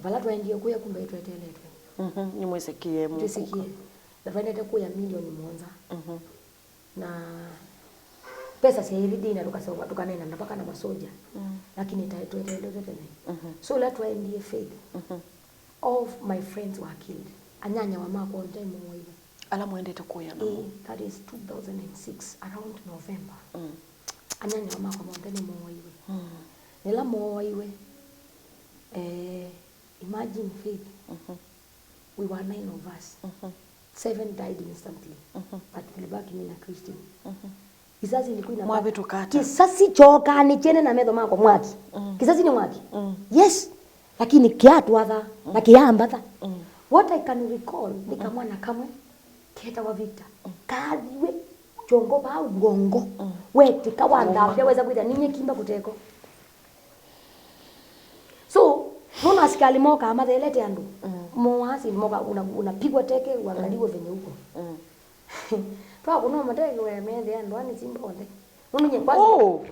Bala twaendie kuya kumbe tweteletwe. Ni mwesikie Mungu. Tusikie. Na twaendete kuya milioni monza. Na pesa si iridi na tukanena mpaka na masoja. Lakini tweteletwe. So let twaendie faith. All of my friends were killed. Anyanya wa mako on time mwe. Ala muendete kuya na. That is 2006 around November. Anyanya wa mako on time mwe. Nila mwe. Imagine faith. We were 9 of us. 7 died instantly. But tulibaki mimi na Christine. Kisasi ilikuwa ina mwabe tukata. Kisasi choka ni chene na medho mako mwaki. Kisasi ni mwaki. Yes. Lakini kiatu adha na kiambatha. What I can recall ni kamwana kamwe keta wa Victor. Kadhiwe chongo ba ugongo. Weti kawanda weza kuita ninye kimba kuteko. So Mona askali moka amathelete andu. Moasi moka unapigwa teke uangaliwe venye huko. Twa kuno mateke we methe andu ani simba onde. Nunye kwanza.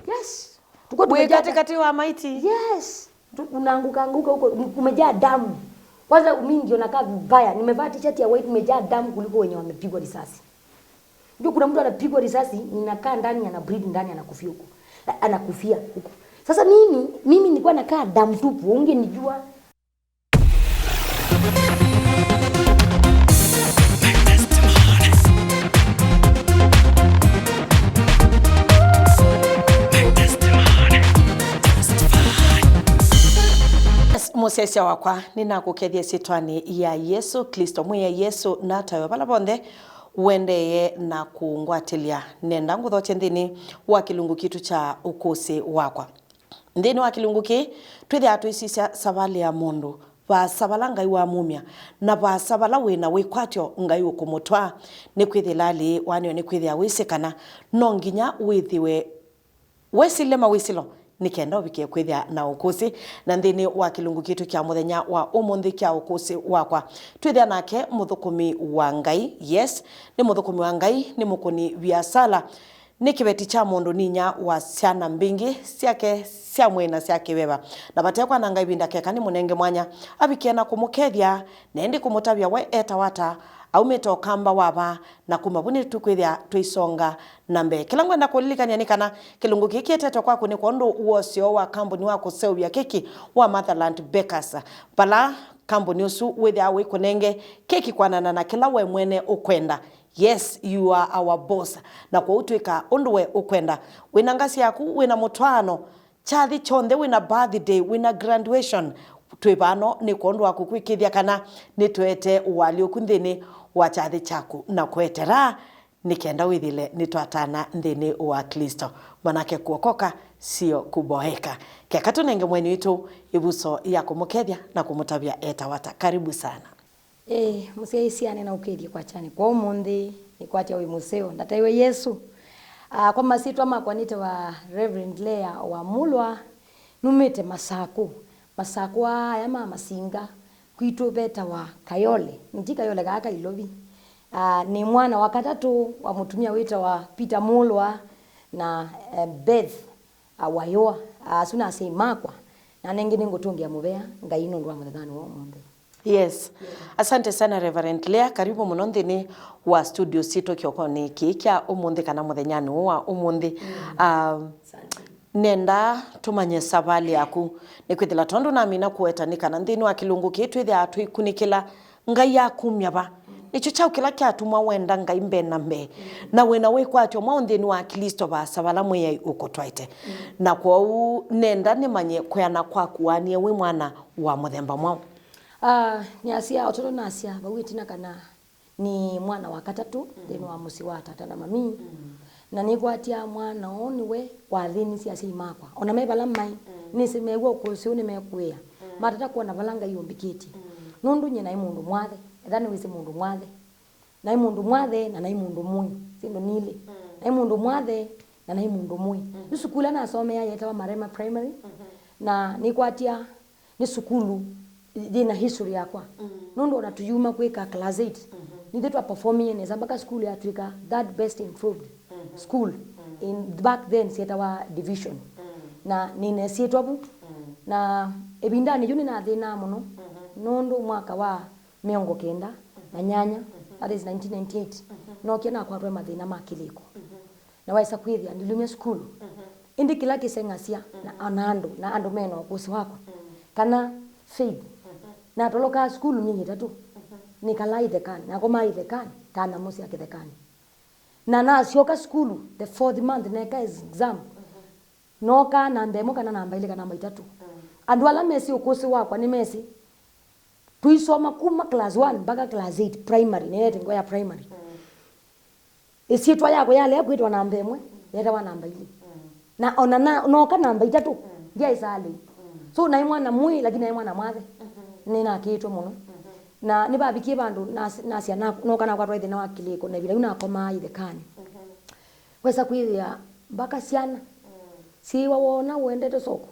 Yes. Tuko kati wa maiti. Yes. Unaanguka huko kumejaa damu. Kwanza mimi ndio nakaa vibaya. Nimevaa t-shirt ya white imejaa damu kuliko wenye wamepigwa risasi. Ndio kuna mtu anapigwa risasi ninakaa ndani ana bleed ndani anakufia huko. Anakufia huko. Sasa mimi nilikuwa nakaa damu tupu, ungenijua. Musesia wakwa ninakukethia sitwani ya Yesu Kristo mwe Yesu na tawe bala bonde wendeye na kungwatilia nenda nguthoche nthini wa kilungu kitu cha ukosi wakwa. Ndeni wa kilungu ki twithe atwisisya sabali ya mundu ba sabala ngai wa mumia na ba sabala wina wikwatyo ngai ukumutwa ni kwithilali wanyo ni kwithia wisikana no nginya withiwe wesile mawisilo nikenda ubikie kwithia na ukosi na ndini wa kilungu kitu kya muthenya wa umuthi kya ukosi wakwa twithia nake muthukumi wa ngai. Yes, ni muthukumi wa ngai, ni mukuni biasala, ni kibeti cha mundu ninya wa ciana mbingi ciake cia mwena ciake weba na batekwa na ngai binda keka ni munenge mwanya abikie na kumukethia nendi kumutabia we etawata aumeta okamba waba na kumabuni tukwithia twisonga nambe kila ngwenda kulilikania nikana kilungu kiki eteto kwako ni kondo uosio wa kambuni wako Sylvia keki wa Motherland Bakers bala kambuni usu withia we kunenge keki kwanana na kila we mwene ukwenda. Yes, you are our boss na kwa utwika unduwe ukwenda wina ngasi yaku wina mutwano chathi chonde wina birthday wina graduation twibano ni kondo wako kwikithia kana ni twete wali ukunthini wa chathi chaku na kwetera nikenda withile nitwatana nthini wa Kristo manake kuokoka sio kuboheka. Kekatu nenge mweni witu ibuso ya kumukethia na kumutabia etawata. Karibu sana. Museisiane na ukethia kwa chani kwa umuthi ni kwatia wi museo ndataiwe Yesu. Kwa masitwa makwa nite wa Reverend Lea wa Mulwa numite Masaku aya masinga kwitu beta wa Kayole nti Kayole gaka Ilobi. Ni mwana wa katatu wa mutumia wita wa Peter Mulwa na Beth wayoa suna seimakwa na nengine ngutungia mubea ngaino ndwa muthani wa mundu. Yes. Asante sana Reverend Lea, karibu muno nthini wa studio sito kiokoni kikya umuthi kana muthenyani wa umuthi. Nenda tumanye sabali yaku nikwithila tondu na mina kuetanika na nthini wa kilungu kitu ithe atu ikunikila ngai yaku myaba nicho chao kila kyatuma wenda ngai mbe na mbe na wena wikwatyo maunthini wa Kristo ba sabala mwe ukotwaite na kwa u nenda nimanye kuyana kwaku wanie wi mwana wa muthemba mwao. Ni asia ototo na asia bawitina kana ni mwana wa katatu thini wa musi wa tata na mami na nikwatia mwana oniwe kwa thini cia cimakwa ona mebala mai nisimegwa kucio ni mekuya matata kuona balanga yombikiti nundu nyina imundu mwathe ethani wisi mundu mwathe na imundu mwathe na imundu mui sindo nile na imundu mwathe na imundu mui ni sukula na somea yetawa Marema Primary na nikwatia ni sukulu dina history yakwa nundu ona tuyuma kweka class 8 nithitwa performing neza mpaka school ya Africa that best improved school in back then sieta wa division na nine sietwa bu na ebindani juni na thina muno nundu mwaka wa miongo kenda na nyanya that is 1998 no kena kwa rwe mathina makiliko na waisa kwithia ndilumia skulu indi kila kisengasia na andu meno kusi wako kana faith na toloka skulu nyinyi tatu nikala ithekani na koma ithekani kana musi akithekani na sioka skulu the 4th month neka exam noka na ndemo kana namba ile kana namba 3 andu ala mesi ukusi wakwa ni mesi tuisoma kuma class 1 mpaka class 8 primary nete ngoya primary isitwa yako yale kwitwa namba 1 yeta wa namba 2 na ona noka namba 3 ndia isali so na mwana mwi lakini na mwana mwathe nina kitwa muno na nibabikie bandu nasia noka na kwa rwethe na wakiliko na bila una koma ithekani wesa kwithia mpaka ciana si wawona wendete soko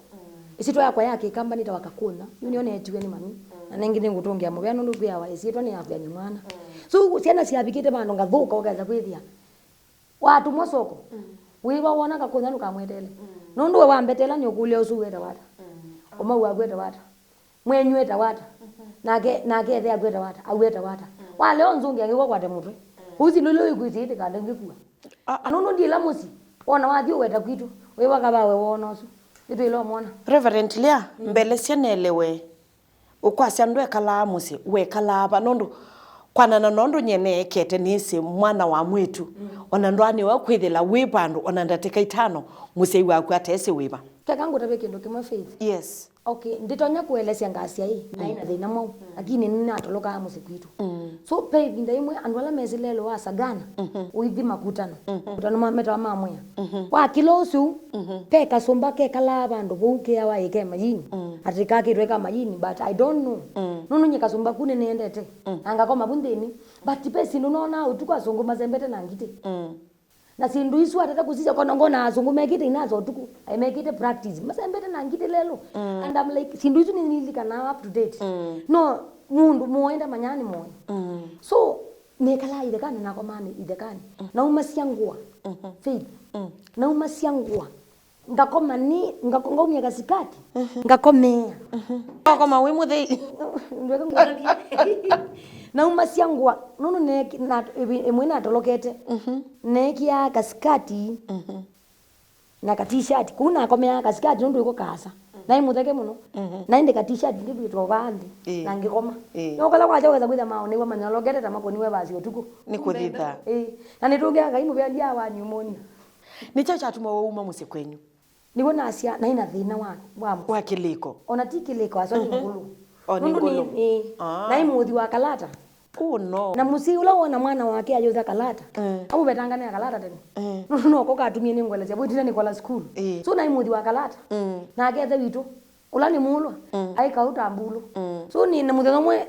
isitwa yakwa yake kamba nita wakakuna unione etiwe ni mami na nengine ngutungia mwe nundu pia wa isitwa ni afya ni mwana so ciana ciabikite bandu ngathuka ukaza kwithia watu mosoko wiwa wona kakuna nukamwetele nundu we wambetela ni ukulia usuweta wata oma wagweta wata mwenyweta wata nake the agweta wata agweta wata wale onzungi angiko kwate mutwe uzi lolo ikwiti kande ngikua nundu ndila musi ona wathio weta kwitu wewa kabawe wona usu itu ilo mona Reverend Lea mbele sianelewe ukwasya ndwe kala musi we kala ba nundu kwanana nondu nyene kete nisi mwana wa mwitu ona ndwani wa kwithila wibandu ona ndateka itano musi waku atese wiba kakangu tabe kindu kimwe faith yes okay nditonya kuelesya ngasia hii na ina thina mau lakini nina atoloka musi kwitu so pay binda imwe andwala mezilelo wa sagana uithi makutano kutano mameta mamwe wa kilosu pe kasomba ke kala bandu buke awa ike majini atika kirweka majini but I don't know nunu nyika somba kune niendete anga koma bundeni but pesi nunona utukwa songo mazembete na ngite na sindu isu atata kusisa kwa ngona azungu mekite inazo tuku I make it a practice masembete na ngite lelo and I'm like sindu isu nilika na up to date no mundu muenda manyani moyo so nekala idekani na komani idekani na umasiangua faith na umasiangua ngakoma ni ngakongomya kasikati ngakomea koma we muthe na umasiangua nunu ne na emwe na tolokete neki ya kasikati na t-shirt kuna komea kasikati nundu iko kasa na imutheke muno na inde t-shirt ndibitwa bandi na ngikoma no kala kwacha weza kwitha mao ni wamanyalogete tamakoni we basi otuko ni kuthitha na nitungia ngai mubya ndia wa pneumonia ni chacha tuma wauma musi kwenyu niwe nasia na ina thina wa kiliko ona tikiliko aso ni ngulu ni ngulu na imuthi wa kalata no na musi ula wona mwana wake ajoza kalata abu betanga ne kalata tena no ko katumie ni ngwele cia bwitira ni kola school so na imuthi wa kalata na agethe witu ula ni mulwa ai kauta mbulo so ni na muthe mwe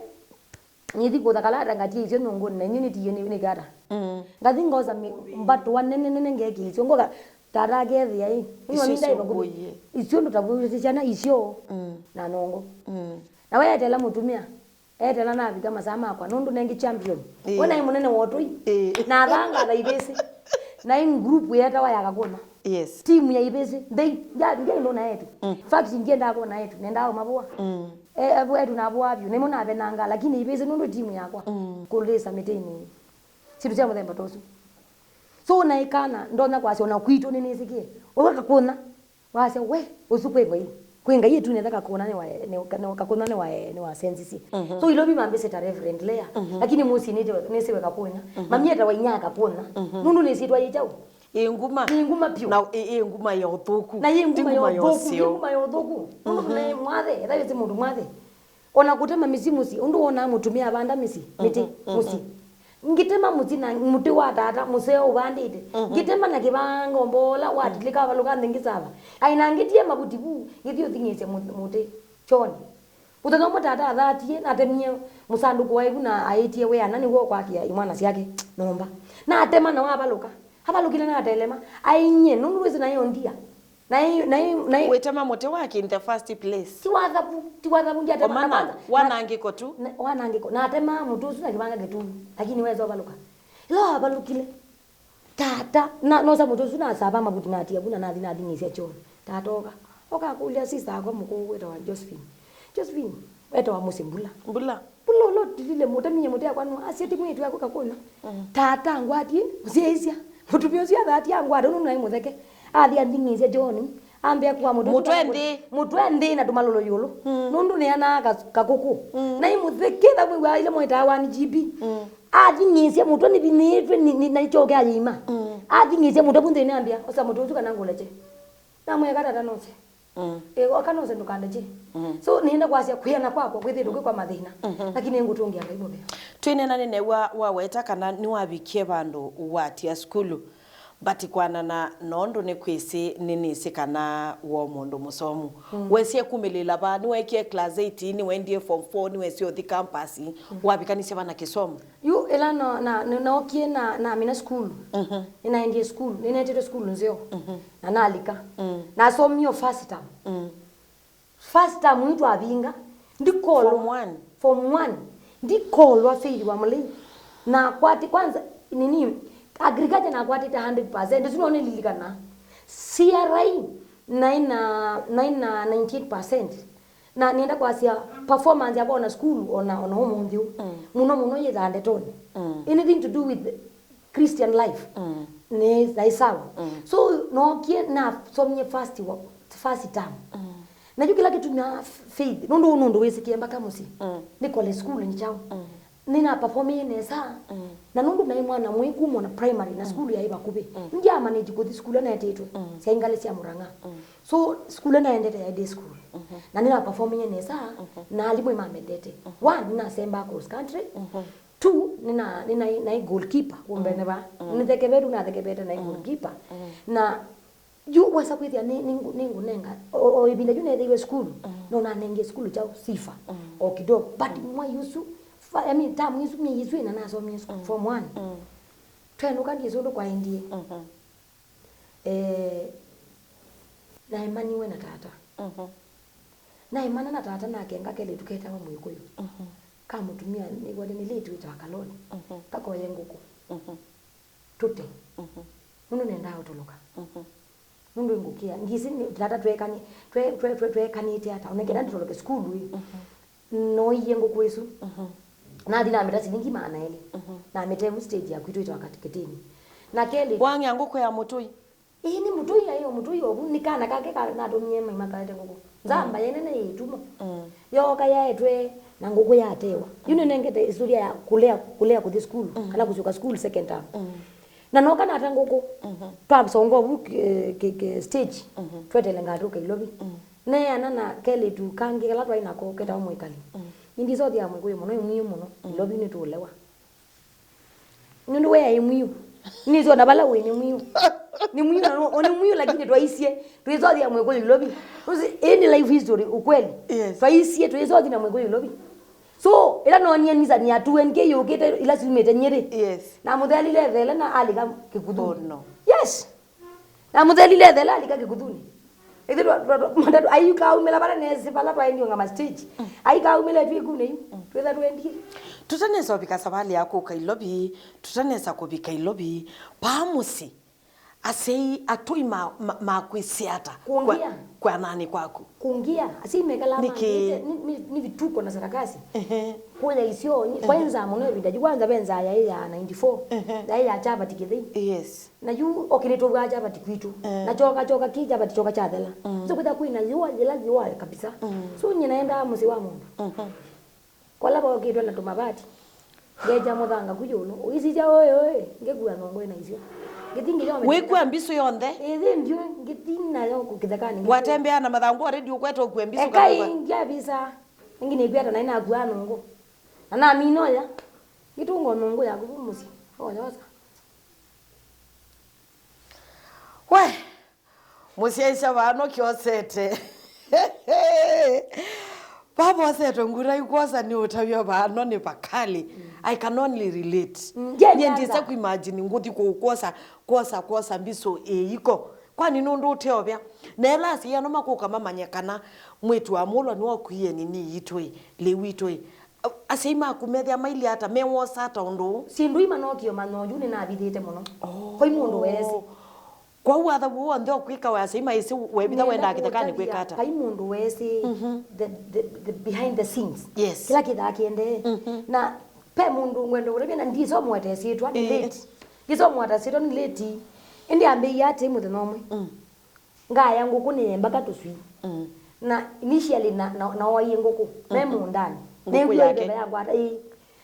nyithi ko kalata ngati icio nungu na nyini tiye ni gara ngathi ngoza mbatu wanene ngeki icio ngoga tara gethi ai ni ndai bagu icio ndo tabu ciana icio na nongo na wewe tela mutumia etela na vika masama kwa nundu nengi champion wona imunene wotoi na thanga tha ibese na in group yeta wa yakakona yes team ya ibese they ndio ndo na yetu fact ngienda kwa na yetu nenda mabua abo etu na abo abyo nemo na benanga lakini ibese nundu team yakwa kulesa meteni situ cha muthemba tosu so na ikana ndona kwasi ona kwito nini sikie wakakona wase we usukwe boi kwenga yetu netaka kuona ni wa sensisi so ilobi mambese ta Reverend Lea lakini musi nisiwe kapona mamieta wainyaka pona nundu nisitwa yitau inguma pio na inguma ya othoku na inguma ya othoku nundu ne mwathe ethawe mundu mwathe ona kutema misimusi undu ona mutumia abanda misi miti musi ngitema muti na muti wa tata museo ubandite ngitema na kibango mbola watilika baluka ngisaba aina ngitie mabuti bu ngithio thingise muti choni utano mutata athatie na temie musanduku waibu na aitie we anani wo kwakia imwana ciake nomba na atema na wabaluka abalukile na atelema ainye nunduwezi na yondia na wetema mote wake in the first place tiwadhabu ndia tema wanangiko tu wanangiko na atema mutusu na kibanga getu lakini wezo abaluka lo abalukile tata na no sa mutusu na saba mabuti na atia buna na thina thingisia choni tatoka okakulia sister akwa muko weta wa Josephine weta wa musimbula Mbula. bulo lo dilile muta minye muta kwanu asieti mwitu yako kakuna tata ngwati musieisia mutubio sia thati angwado no nai mutheke athi andingize John ambe kwa mutwendi na tumalolo yulu nundu ne ana kakuku na imutheke tha mwa ile mwita 1 GB athingise mutu ni binitwe ni na ichoke ayima athingise mutu bunde ne ambia osa mutu utuka nangoleje na mwe kata tanose wakanose ndukandeje so nienda kwasia kuyana kwako kwithiru kwa mathina lakini ngutungia ngaibo be twinena nene wa weta kana ni wabikie bandu watia skulu bati kwana na nondo ne kwisi nini sikana wo mundu musomu wesie kumelela ba ni wekie class 8 ni wendie form 4 ni wesie othi campus wabikanise bana kisomo yu ela na okie na mina school ninaendie school ninaendie school nzeo na nalika na somio first time mtu abinga ndikolo form 1 ndikolo afili wa mli na kwati kwanza nini agriculture na kwati 100% tunaone lilikana CRI 19% na nienda kwa sia performance yabo na school ona homo muno yezande toni anything to do with Christian life ne daisawa so no kie na somnye first time na kila kitu na faith nundu wesikie mpaka musi ni college school njao nina performing nesa na nundu na mwana mwikumo na primary na school ya iba kube nja manage ko school na yatetwe sia ingale sia muranga so school na endete ya day school na nina performing nesa na alimwe mamedete 1 nina semba cross country 2 nina goalkeeper umbene ba nitekeberu na tekebete na goalkeeper na yu wasa kwithia ningu nenga o ibinda june iwe school no na nenge school chao sifa o kidogo but mwa yusu I mean tamu yusu mi yusu ina naso mi form 1 twenu kandi yeso ndo kwa indie na imani we na tata na imani na tata na kenga kele tuketa wa mwiko yu kama mutumia ni gwade ni letu itakaloni kako yenguko tute muno nenda utoloka mundu ngukia ngisi tata twekani twekani ata onekera nditoloke school no yengo kwesu na dina meta silingi maana ile na metemu stage ya kwitu wakati ketini na kele wangi anguko ya mutui ni mutui ya hiyo mutui obu nikana kake na domie mama kaete nguko zamba yene na yetumo yo kaya etwe na nguko ya atewa yune nengete historia ya kulea ku school kana kuzuka school second term na noka na tanguko twabsongo bu ke stage twetele ngatuke ilobi ne ana na kele tu kange la twaina ko keta mwikali indi zote ya mwe muno mwiyo muno ilobi ni tulewa nundu we ya mwiyo ni zo nabala we ni mwiyo ni mwiyo na oni mwiyo lakini twaisie tuizote ya mwe ilobi uzi any life history ukweli twaisie tuizote na mwe ilobi so ila no nianiza ni atu nge yogete ila simete nyere na mudali level na alika kikuduni yes na mudali level alika kikuduni edero mandatu ayuka umela bala nezi bala twa ndi ngama stage ayika umela twikune tweza twendi tutaneza obika sabali yako kailobi tutaneza kubika ilobi pamusi asei atui makwisiata kwa nani kwako kuingia asime kala ni vituko na sarakasi kwa isio kwanza mwana bidaji kwanza benza ya 94 ya chapa tikidhi yes na yu okineto bwa chapa tikwitu na choka kija bati choka chadela so kuta kuina yua kabisa so nyinaenda musi wa mundu kwa laba okitwa na tumabati ngeja muthanga kujolo uisija oye ngegua ngongo na isio wekwa mbiso yonde ndio ngitina yo kukithakani watembea na mathangu already ukweto kwa mbiso kabisa ingia bisa ngine ikweta na ina gwa nongo na mino ya gitungo nongo ya kubumusi oyosa we musiaisha bano kyosete baba sete ngura ikosa ni utawia bano ni bakali I can only relate nyendise ku imagine nguthi kosa mbiso iko kwani nundu uteobya nela si yana makuka mamanyekana mwetu wa mulwa ni wakuye nini yitwe lewitwe aseima kumethia maili hata mewosa hata undu sindu imanokio manoju ni nabithite muno koi mundu wesi kwa watha wo ndio kwika wa sima isi webitha wenda kitakani kwikata pai mundu wesi the behind the scenes yes kila kitha kiende na pe mundu ngwendo ule na ndizo mwete sitwa ni late ndizo mwata sitwa ni late indi ambe yate muthe nomwe ngaya nguku ni mbaka tuswi na initially na waye nguku me mundani nguku yake ya kwata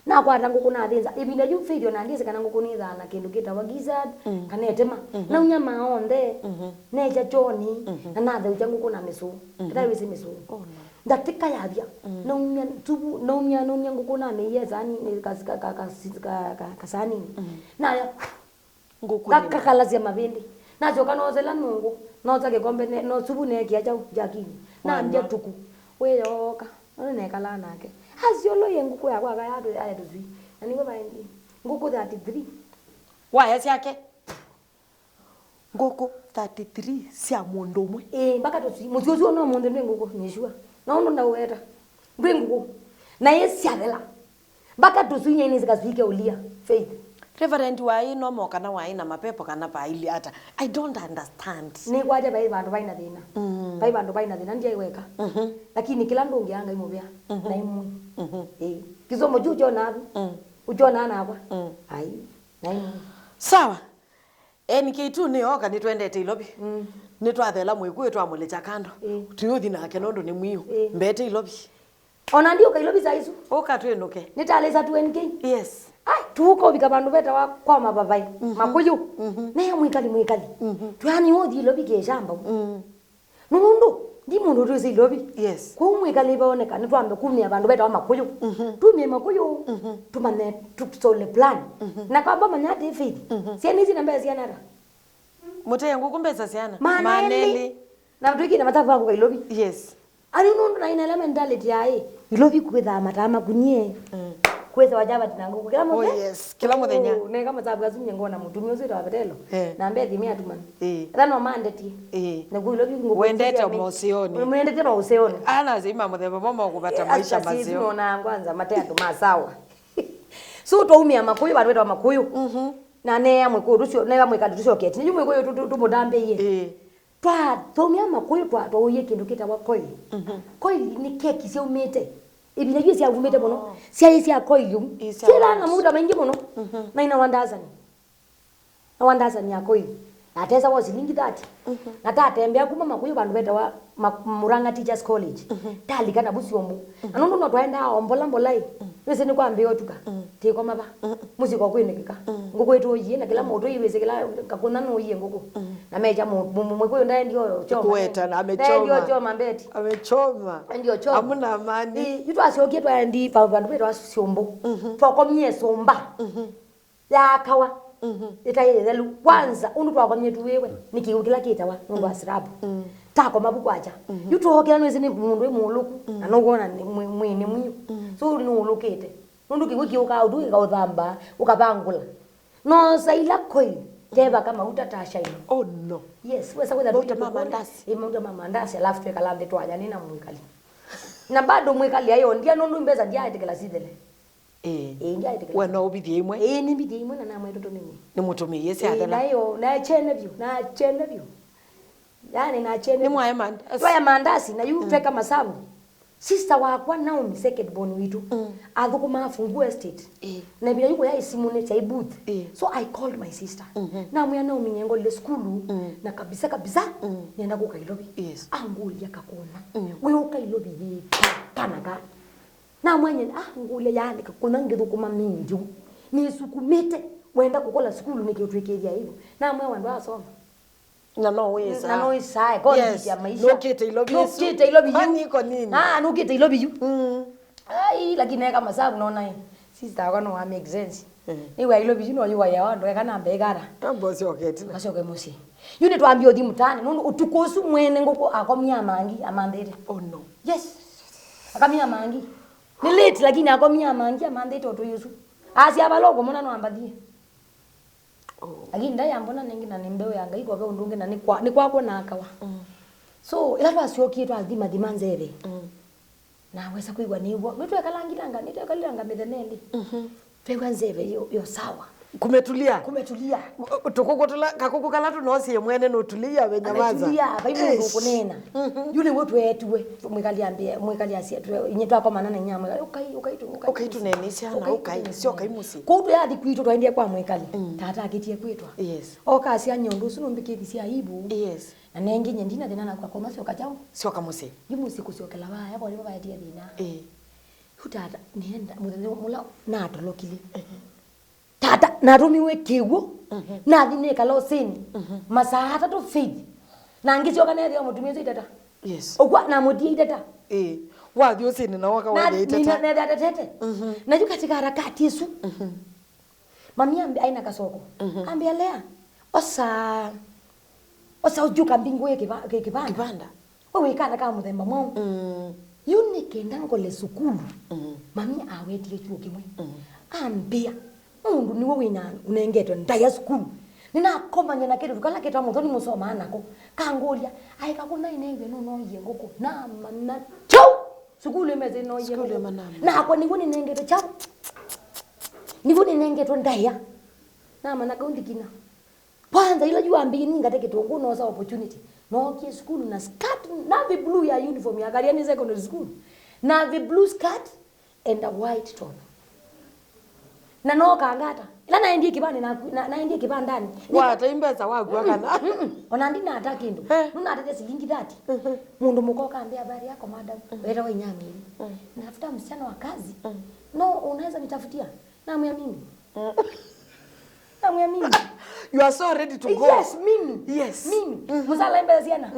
na kwata nguku na thinza ibinda ju video na ndize kana nguku ni thana kindu kita gizzard kana etema na unyama onde neja choni na theuja nguku na misu kita wisi misu ndatika yabia na unya tubu na unya nguku na meye zani ni kasani na nguku kakalazia mavindi na joka no zela nungu no take kombe no tubu ne kia jau jakini na ndia tuku we yoka ne kala nake haziolo ye nguku ya kwa ya tuzwi na niwe baindi nguku 33 wa hesi yake nguku 33 sia mundu mwe mpaka tuzwi mutiozo no mundu ne nguku nishua na ndo ndaweta ndwe nguku na yesi abela mpaka tuzwi nyeni zikazwike ulia faith Reverend wai no mo kana wai na mapepo kana baili ata I don't understand ni kwaje bai bandu baina thina bai bandu baina thina ndiye weka lakini kila ndungi anga imubia na imu kizomo jujo na ujona na kwa ai na imu sawa nikitu ni oka ni twendete ilobi ni twathela mwiku etwa mulecha kando tuyuthi nake nondo ni mwiyo mbete ilobi ona ndio kailobi zaizu oka twenuke nitaleza 20k yes ai tuko bika bandu beta wa kwa mabavai makuyu ne mwikali twani odi lobi ke shamba nundu ndi mundu tuzi lobi yes ko mwikali baoneka ni twambe kumia bandu beta wa makuyu tumie makuyu tumane tupsole plan na kwamba manyati feed siani zina mbezi yanara mote yangu kumbeza siana maneli na mtuiki na matafu wako kailobi yes ari nundu na ina mentality yae ilobi kwitha matama kunye kweza wajaba tinanguko kila mmoja yes kila muthenya ne kama sababu azumye ngona mutumio zito abetelo na mbethi mia tumana thano mandeti ne guilo bingo wendete mosioni mwendete no usioni ana zima muthemba mama kupata maisha mazio tunaona kwanza matea tumasawa so tuumia makuyu bandu betwa makuyu na ne amwe ko rucio ne amwe kadu rucio keti nyumwe ko tumudambe ye twa tumia makuyu twa toye kindu kitwa koi koi ni keki cia umete ibina juu cia umete bono cia koilu sila na muda mengi bono na ina wandazani ya koilu ateza wa zilingi 30 na tatembea kuma makuyu bandu beta wa Murang'a Teachers College talika na busiombu anondo no twaenda ombola wese ni kwambe otuka te kwa maba muziko kwenekika nguko etu oyiye na kila moto yiweze kila kakuna no yiye nguko na meja mwe koyo ndaye ndio choma kueta na amechoma ndio choma mbeti amechoma ndio choma amuna amani yitu asiokie twa ndi bandu beta wa siombu twakomye somba yakawa itayelelu kwanza unu twakomye tuwewe nikiukila kitawa ndo asirabu tako mabuku acha yutohokera nweze ni mundu emuluku anogona mwini mwiyo so ni ulukete nundu kiwiki ukaudu ka uthamba ukabangula no saila koi teba kama utatasha ino oh no yes wesa kwenda ndio mama ndasi imundo mama ndasi alafu tukalande twaja nina mwikali na bado mwikali ayo ndia nundu mbeza ndia itekela sidele ndia itekela wana obithie imwe ni bidie imwe na namwe toto nini ni mutumi yesi athana nayo na chene view yani na chene ni mwaye mandasi twaya mandasi na yu feka masabu sister wakwa Naomi second born witu athukuma fungu estate na bila yuko ya isimune cha booth so I called my sister na mwa Naomi nyengo le school na kabisa nenda ku Kailobi angulia kakona we ukailobi yi kanaka na mwenye ngule yani kakona ngithukuma minju ni sukumete wenda kukola school nikitwekeria hivyo na mwe wandu asoma na no weza na no isae kwa ya maisha nokete ilobi niko nini nokete ilobi yu ai lakini kama sababu naona sister wako no make sense ni wa ilobi yu no yu wa ya wando kana mbegara ambosi okete kasoke musi yuni twambio thi mutane nundu utukosu mwene ngoko akomia mangi amandete oh no yes akamia mangi ni late lakini akomia mangi amandete otoyusu asia baloko mona no ambathie lakini ndaya mbona nengi na nimbeo yanga iko kwa undunge na ni kwako na akawa so ila twasiokie twathima thimanzere na wesa kuigwa niwo nitwe kalangilanga mitheneli twegwa nzeve yo sawa Kumetulia. Kumetulia. Tukukutula kakukukala tunosie mwene notulia benyamaza. Kumetulia baibu kunena. Yule wetu we mwekali asia tu inyeto kwa manana nyama. Okay tunene siana okay sio kaimusi. Kutu ya dikwitu twaendie kwa mwekali. Tata akitie kwitwa. Yes. Oka asia nyondo suno mbike sia aibu. Yes. Na nengi nyendina tena na kwa koma sio kachao. Sio kamusi. Yimusi kusiokela baya kwa liba badia dina. Hutata nienda mula na atolokile. Tata narumiwe kiwo na thine kalo sini masaa 3 feed na ngicio kana thio mutumia tata yes ogwa na mudia tata wa thio sini na waka wa tata na tata tete na juka tika harakati yesu mami ambi aina kasoko ambi alea osa ujuka mbingu yake kibanda wewe kana kama muthemba mwao yuni kenda ngole sukulu mami awetire chuo kimwe ambia mundu niwe wina unengetwe ndaya sukulu nina komanya na kitu kala kitu muthoni musoma nako kangolia ai kakuna inenge no yenguko na mana chau sukulu imeze no yenguko na kwa niwe ninengete chau niwe ninengetwe ndaya na mana kaundikina kwanza ila jua mbini ngate kitu no sa opportunity no ki sukulu na skirt na the blue ya uniform ya Kariani secondary school na the blue skirt and a white top na no kangata ila naendie kibani naendie kibandani wata imbeza wagwa kana ona ndina atakindu nuna atete silingi 30 mundu mukoka ambia habari yako madam wera wa nyamiri nafuta msichana wa kazi no unaweza nitafutia na mimi you are so ready to go yes mimi musala imbeza yana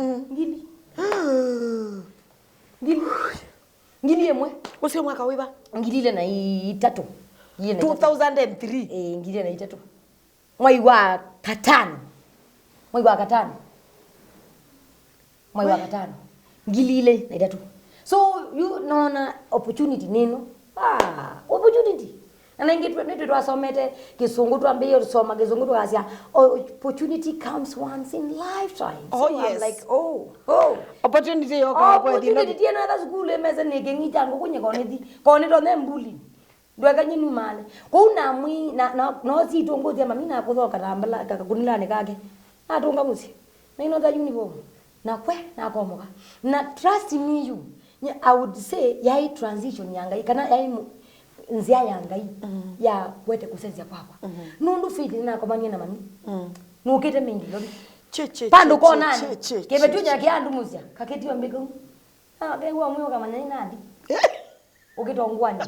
ngili emwe usio mwaka wiba ngilile na 3 2003 ngile na 3 mwai wa katano ngilile na 3 so you know na opportunity neno opportunity na ngitwe netu twasomete kisungu twambie usoma kizungu twasia opportunity comes once in lifetime so yes. I'm like opportunity yoka kwa dino opportunity na hata school emeze nigengita ngokunye kone to nembuli ndweka nyinu male kuna mwi na si tongozi ama mina kuthoka rambala kakunilane kake atunga musi na ino ta uniform na kwe na komoka na trust me you I would say yai transition yanga kana yai nzia yanga ya kwete kusenzia kwakwa nundu fiti na komania na mami nukete mingi lobi pando ko nani kebetunya kiandu musia kaketiwa mbiko kewa mwe kama nani nandi ukitongwani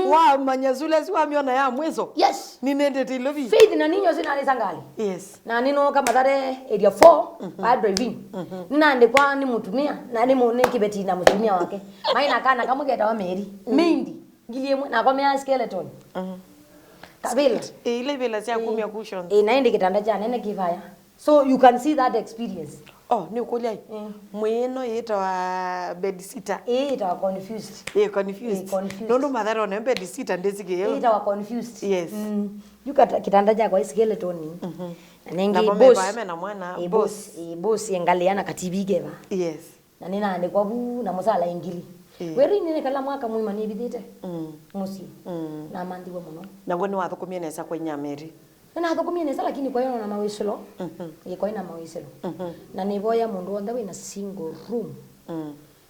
wa manyazule si wamiona ya mwezo yes ninende tilovi faith na ninyo sina alisangali yes na nino kama tare area 4 by driving nande kwa ni mutumia na ni mone kibeti na mutumia wake maina kana kama geta wa meri mindi ngiliemwe na kwa mea skeleton kabila ile bila sia kumia cushions naende kitanda cha nene kivaya so you can see that experience ni ukulia mweno yeta wa bed sitter ita confused confused nondo madhara na bed sitter ndezige yeo ita wa confused yes yuka kitanda cha kwa skeleton nengi boss na mwana boss engaliana katibige ba yes na nina ande kwa bu na musala ingili weri nene kala mwaka mwima ni bidite musi na mandiwa muno na ngoni wathukumia nesa kwa nyameri na hathukumia nesa lakini kwa hiyo na mawisilo kwa ina mawisilo na nivoya mundu wanda wina single room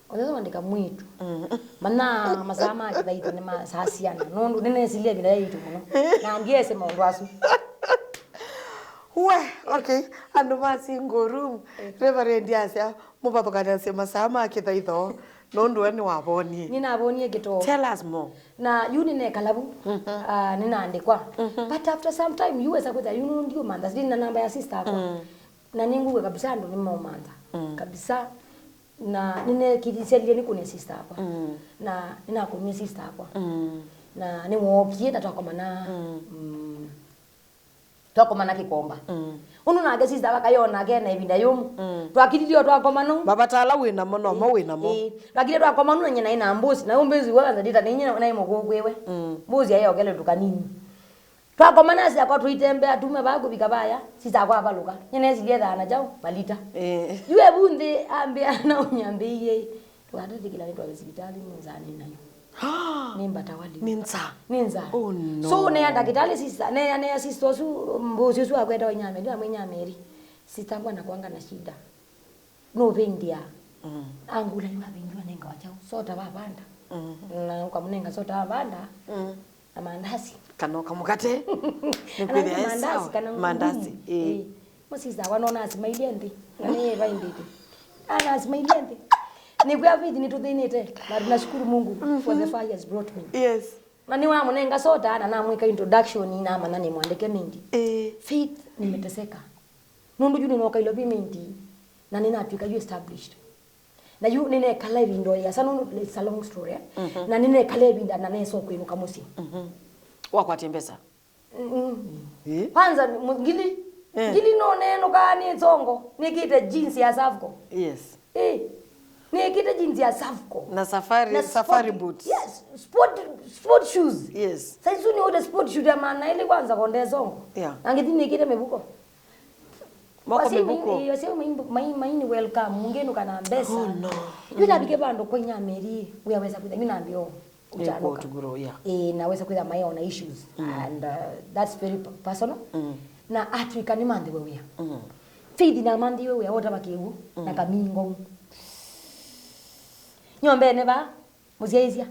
ozo wandika mwitu mana masama kibaito ni masasiana nundu nene silia bila yitu muno na ndiye sema ndwasu okay andu ma single room reverend yasa mubathukana sema sama kithaitho nundu ni waboni nina bonie gito tell us more na yuni ne kalabu nina andikwa but after some time you wesa kweta yunu ndio manda sina namba ya sister kwa na ninguwe kabisa ndo ni manda kabisa na nine kidiselie ni kune sister kwa na nina kumia sister kwa na ni wokie na twakomana twakomana kikomba unu na gesi sister bakayona gena ibinda yomu twakiririo twakomanu babatala wina mono mo wina mo lakini twakomanu nyina ina mbuzi na mbuzi wewe ndita ni nyina na imo gwewe mbuzi ayo gele dukanini twakomana sia kwa tuitembea tume bagu bikabaya sister kwa baluka nyina zilie thana jao malita yue bunde ambia na unyambiye twatete kila nitwa hospitali mzani nayo Nimba tawali. Ninza. Oh no. So ne ndakitali sisa ne sister su mbuzi su akwenda wanyame ndio mwenyameri. Sister ngwana kwanga na shida. No vendia. Angula iwa vendia nenga wachao. Sota babanda. Na kwa munenga sota babanda. Na mandazi. Kano kamukate. Nikwithia mandazi kana mandazi. Musisa wanona asimailiende. Ngane vaindite. Ana asimailiende. Nikuya vithi nituthinite. Na tunashukuru Mungu for the fire he has brought me. Yes. Mani wa munenga sota na mweka introduction ina maana ni mwandike mingi. Faith nimeteseka. Nundu juni noka ilo bimindi na ninatuika you established. Na yu nine kala bindo ya sanu it's a long story. Na nine kala binda na neso kwinuka musi. Wakwatembeza. Kwanza ngili ngili no neno kani zongo nikite jinsi ya Safco. Yes. Nikite jinsi ya Safco. Na safari boots. Yes, sport shoes. Yes. Sasa ni order sport shoes ya maana ile kwanza konde zongo. Yeah. Angiti nikite mebuko. Moko mebuko. Yose maini welcome mungenu kana mbesa. Oh no. Yuna bige bando kwenya meri uyaweza kuida yuna mbio utanuka. Tuguro, yeah. Naweza kuida my own issues and that's very personal. Na Africa ni mande wewe. Feed na mande wewe wota bakigu na kamingo. Nyombe ne ba muziaizia.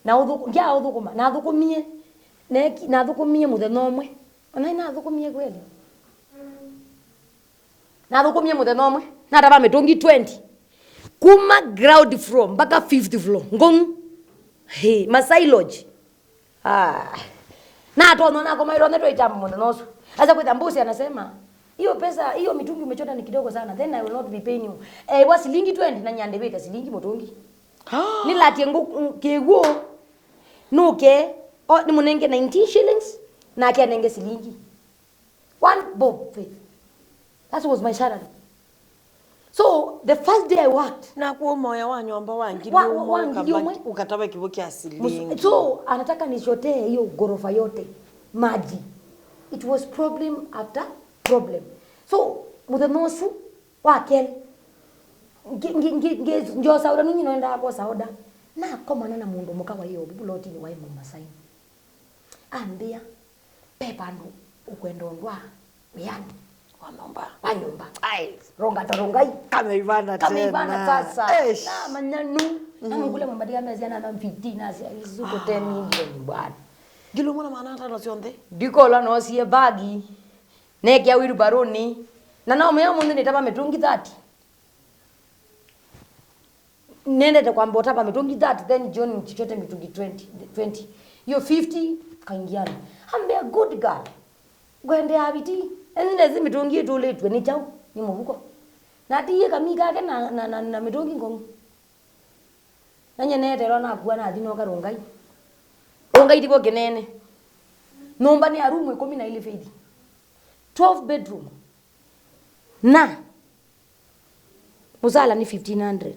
Na udhuku ngia udhukuma na dhukumie na dhukumie muthenomwe. Ona ina dhukumie kweli. Na dhukumie muthenomwe na ndaba metongi 20. Kuma ground floor mpaka 50th floor. Ngong. Masai Lodge. Na tono na koma ilo neto itambo muthenosu. Asa kwa mbusi anasema hiyo pesa hiyo mitungi umechota ni kidogo sana, then I will not be paying you. Wa shilingi 20 na nyande beka shilingi mutungi. Ni lati kego nuke ni munenge 19 shillings na kia nenge shilingi 1 bob. That was my salary. So the first day I worked na kuo moyo wa nyomba wangi ukatawa kiboki asilingi. So anataka nishotee hiyo gorofa yote maji. It was problem after problem. So muthenosu wakel njo sauda nunyi noenda kwa sauda na komana na mundu mukawa hiyo buloti ni wai Masai. Ambia pepa ndo ukwenda ndwa yani wa nyumba ai ronga torongai kama Ivana sasa na manyanu na ngule mambadi amezi na 15 na zuko 10 milioni bwana gilo mwana maana hata nosionde dikola no sie bagi neki ya wiru baroni na nao meya mundu nitaba metungi 30 nende kwa mbota pa metungi 30 then John chichote metungi 20 hiyo 50 kaingiana ambe a good girl gwende abiti ende zi metungi tuletwe ni chao ni mubuko na tiye kamiga ke na metungi ngong nanye nete rona kuwa na thino karungai rongai tipo genene nomba ni arumu 12 feet 12 bedroom na musala ni 1500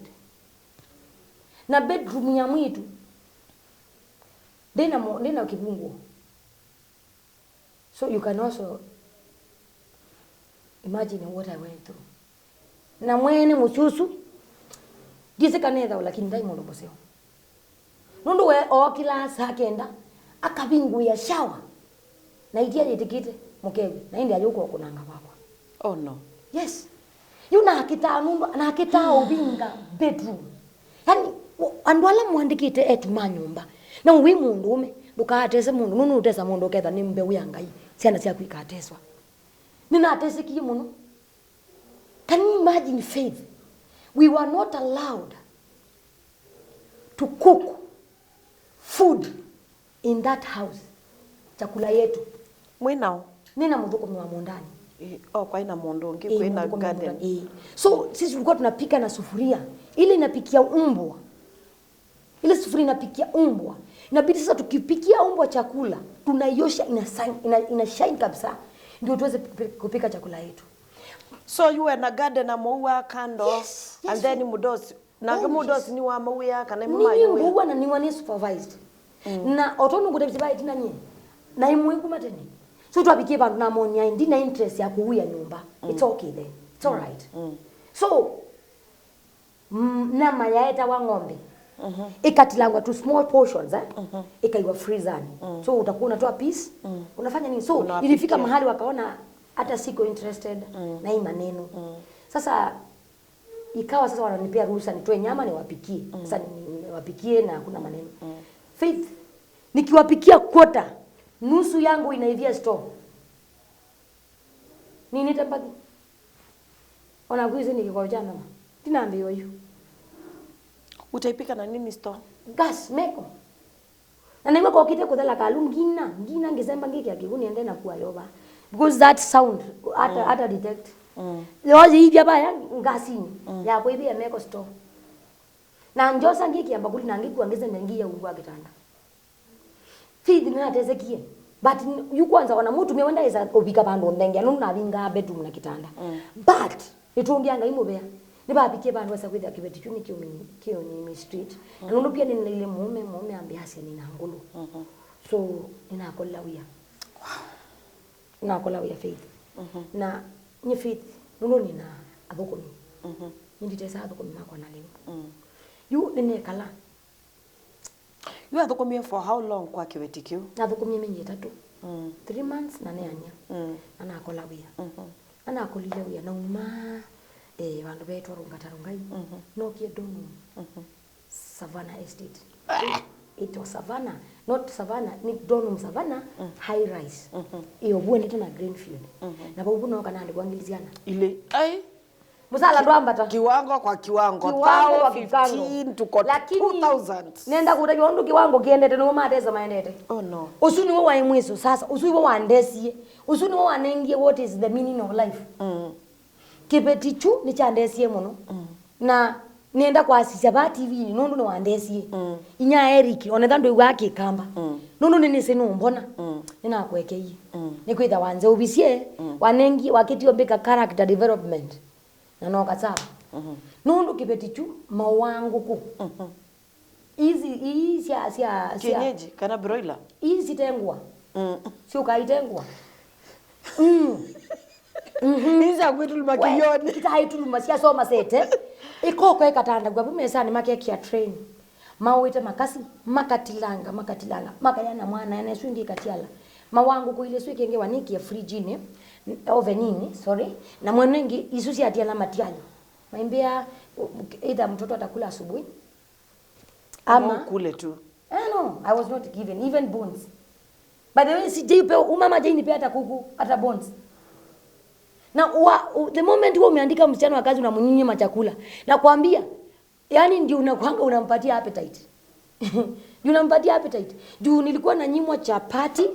na bedroom ya mwitu dena kibungu. So you can also imagine what I went through. Na mwene mususu dise kaneza lakini ndai mondo boseo nundu we o kila saa kenda akabingu ya shower na idia yetikite mukewe na indi ayuko kunanga kwakwa. Oh no. Yes. Yuna kita nundu na kita obinga bedroom. Yani andwala mwandikite etu manyumba. Na uwi mundu ume ndukatese mundu nunu utesa mundu ketha nimbe uyangai ciana cia kwikateswa. Nina atesikie muno. Can you imagine faith? We were not allowed to cook food in that house. Chakula yetu. Mwenao. Nina muthuko mwa mondani. Kwa ina mondo ngi kwa ina garden. So sisi tulikuwa tunapika na sufuria. Ile inapikia umbwa. Ile sufuria inapikia umbwa. Inabidi sasa tukipikia umbwa chakula, tunaiosha ina shine kabisa. Ndio tuweze kupika chakula yetu. So you were na garden na maua kando. Yes, and then mudosi na mudosi ni wa maua kana mama yeye. Ni na ni wani supervised. Na otono kudebisiba itina nyi. Na imuiku mateni. So tuapikie bantu na monya ndina interest ya kuuya nyumba. It's okay then. It's all right. So na mayaeta wa ng'ombe. Ikatilangwa to small portions ikaiwa freezer. So utakuwa unatoa piece unafanya nini? So ilifika mahali wakaona hata siko interested na hii maneno. Sasa ikawa sasa wananipea ruhusa nitoe nyama niwapikie. Sasa niwapikie na hakuna maneno. Faith, nikiwapikia kwota nusu yangu inaivia store. Nini tabaki? Ona kuizi nikikoja mama. Tinaambia hiyo. Utaipika na nini store? Gas meko. Na nima kwa kite kutala kalu ngina ngesemba ngiki akiguni ende na kuwa yoba. Because that sound ata detect. Yozi hivi baya ngasini. Ya kwa hivi meko store. Na njosa ngiki ambakuli na ngiki kuongeza ngia ungwa kitanda. Feed ni atezekie. But you kwanza wana mtu mwenda isa obika bando ndenge anu na vinga bedroom na kitanda. But itungianga imubea. Nibapikie bandu wasa kwitha kibeti chuni kio ni street. Anu pia ni ile mume ambiasi ni ngulu. So ninakola wia. Wow. Ninakola wia Faith. Na ni Faith nuno nina athukumi. Nditesa athukumi makwa na leo. You ninekala. You athukumi for how long kwa kibeti kio? Athukumi menye 3 months na neanya. Anakola wia. Anakolile wia na uma vandu vetu rungatarungai no kiedono Savannah Estate. It was Savannah, not Savannah, ni Donum Savannah high rise. Iyo buende tena Greenfield. Na babu no kana ndikuangiliziana. Ile ai musala ndo ambata kiwango kwa kiwango 15 tuko 2000. Nenda kutajwa ndo kiwango kiendete no mateza maendete. Oh no. Usuni wo waimwiso sasa usuni wo wandesie. Usuni wo wanengie what is the meaning of life. Kibetichu ni chandesie muno. Na nienda kwa asisi ba TV ni nundu ni wandesie. Inya Eric onetha ndo wake kamba. Nundu ni nisenu mbona. Nina kwekei. Ni kwitha wanze ubisie wanengi wakitio mbika character development. Na no katsawa. Nundu kibetichu mawangu ku. Hizi sia kienyeji kana broiler. Hizi tengwa. Sio kaitengwa. Niza kwituluma kiyoni. Kitaituluma sia soma sete. Ikoko ekatanda gwa bumesa ni makeki ya train. Mawete makasi makatilanga. Makayana mwana ene swingi katiala. Mawangu kuile swiki nge waniki ya fridge ovenini, sorry. Na mwenengi isusi atiala matiali. Maimbia either mtoto atakula asubuhi ama kule tu. No, I was not given even bones. By the way, sijipe umama jaini pia hata kuku hata bones. Na the moment wewe umeandika msichana wa kazi unamunyima chakula na kuambia yani ndio unakwanga unampatia appetite. Unampatia appetite. Juu nilikuwa nanyimwa chapati,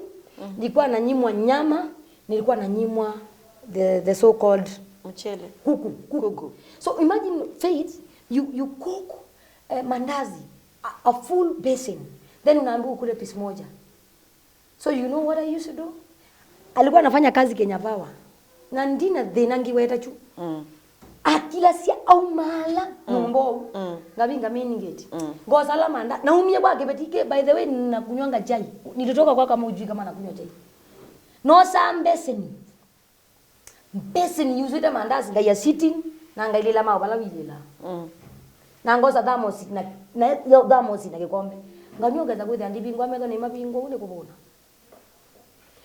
nilikuwa nanyimwa nyama, nilikuwa nanyimwa the so called mchele, kuku. So imagine Faith, you cook mandazi a full basin. Then unaambiwa kule piece moja. So you know what I used to do? Alikuwa anafanya kazi Kenya Power. Na ndina thenangi weta chu. Akila sia au mala nombo. Ngabinga mini ngeti. Ngoza la manda. Na umie kwa kebetike by the way ninakunywanga chai. Nilitoka kwa kama ujui kama nakunywa chai. No some basin. Basin use mandazi ngaya sitting na ngailela mao bala wilela. Na ngoza thermos na yo thermos na kikombe. Nganyonga za kwetha ndibingwa metho ni mabingwa une kubona.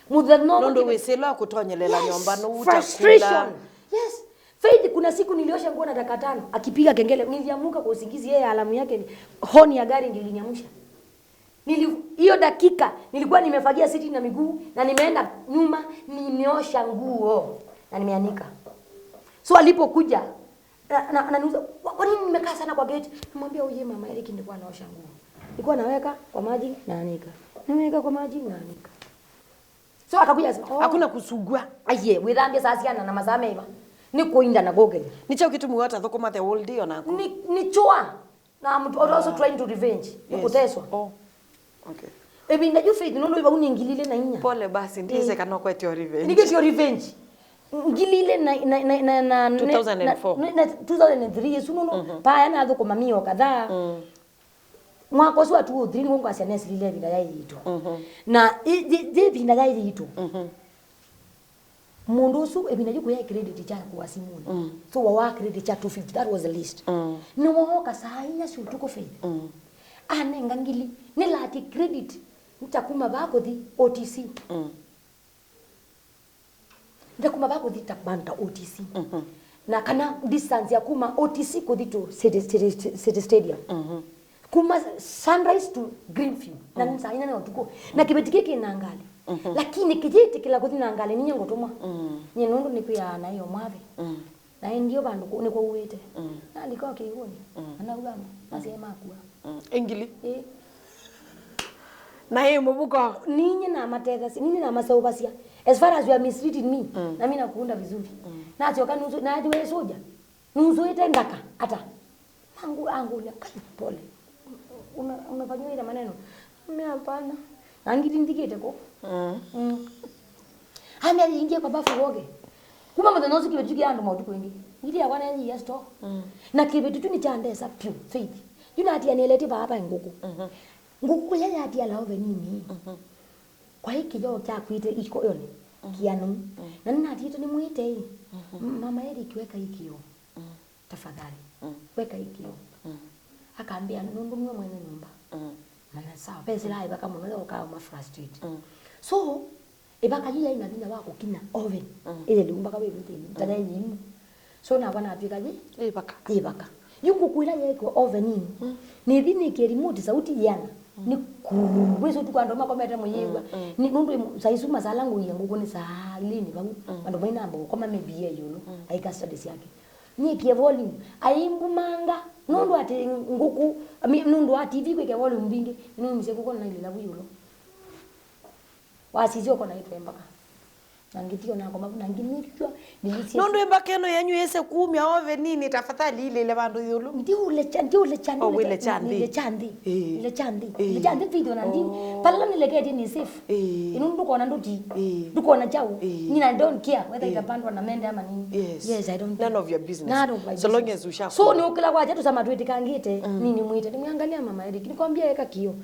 Nondo weselo kutonyelela nyomba no utakula. Yes. Faith kuna siku niliosha nguo na dakika 5 akipiga kengele niliamuka kwa usingizi yeye alamu yake ni honi ya gari ngilinyamusha. Hiyo dakika nilikuwa nimefagia siti na miguu na nimeenda nyuma nimeosha nguo na nimeanika. So alipokuja na niuza kwa nini nimekaa sana kwa gate? Namwambia uje mama Eric nilikuwa naosha nguo. Nilikuwa naweka kwa maji na anika. Naweka kwa maji na anika. So akakuja sema hakuna kusugua. Aye, withange sasiana na masame iba. Ni kuinda na goge. Nicho kitu muwata thukuma the whole day onako. Ni chua. Na mtu also trying to revenge. Nikuteswa. Oh. Okay. Ebi ndaju Faith nondo iba uningilile na inya. Pole basi ndize kana kwa your revenge. Nige your revenge. Ngilile na 2004. Na 2003 yesu nono. Pa yana thukuma mio kadhaa. Mwako swa 2 3 ngongo asiane silile binda yai ito. Na je binda yai ito. Mundu su ebina juko ya credit cha kwa simu. So wa credit cha 250 that was the list. Ni wohoka saa ina si utuko Faith. anenga ngili nilati credit nitakuma bako di OTC nitakuma bako di takbanta OTC na kana distance ya kuma OTC ko di to city stadium kuma Sunrise to Greenfield na nsa ina na otuko na kibetike nangale lakini kijiti kila kuti nangale ninyo ngotoma nyenundu nikuya na hiyo mwave na ndio bandu niko uwete na ndiko kioni ana ugamba nasema kuwa engili na hiyo mubuko ninyi na matega ninyi na masaubasia as far as you are mistreating me na mimi nakuunda vizuri na achoka nusu na wewe soja nusu ite ngaka hata angu ya pole unafanywa ile maneno mimi hapana angili ndikete ko hana ingia kwa bafu woge kuma mwana nozi kibetu kiando maudu kwengi ngili ya wana nyi yes to na kibetu tu ni chandesa pure faith yunati anelete baba nguku nguku ya ati alaove nini kwa hiki jo cha kuite iko yone kianu na nina ati ni muite mama yeri kiweka hikio tafadhali weka hikio akaambia nundu mwe mwene nyumba mana sawa pesa lai baka mwana ukawa ma frustrate so ibaka jia ina bina wako kina oven ile lumba kawe mtini tada yimu so na bana apika je ibaka yungu kuila yeko oven ni dhini ke remote sauti yana ni kuwezo tukando makometa mwenyewe ni nundu saisuma salangu yangu kone saa lini bangu ando maina ambo kama maybe yolo aika studies yake ni ke volume aimbumanga nundu ati nguku nundu ati TV ke volume mbingi nundu mseko kona ile labu yolo wasizio kona itembaka nangitio nako mabu nanginikyo nilisi nundu embakeno yanyu yese kumya ove nini tafadhali ile bandu yolo ndiule chandi video nandi pala nileketi ni safe inundu kona nduti ndukona chao nina don't care whether itapandwa na mende ama nini yes I don't none of your business so long as usha so ni ukila kwa jetu sama tuiti kangite nini muite nimeangalia mama Eric nikwambia weka kio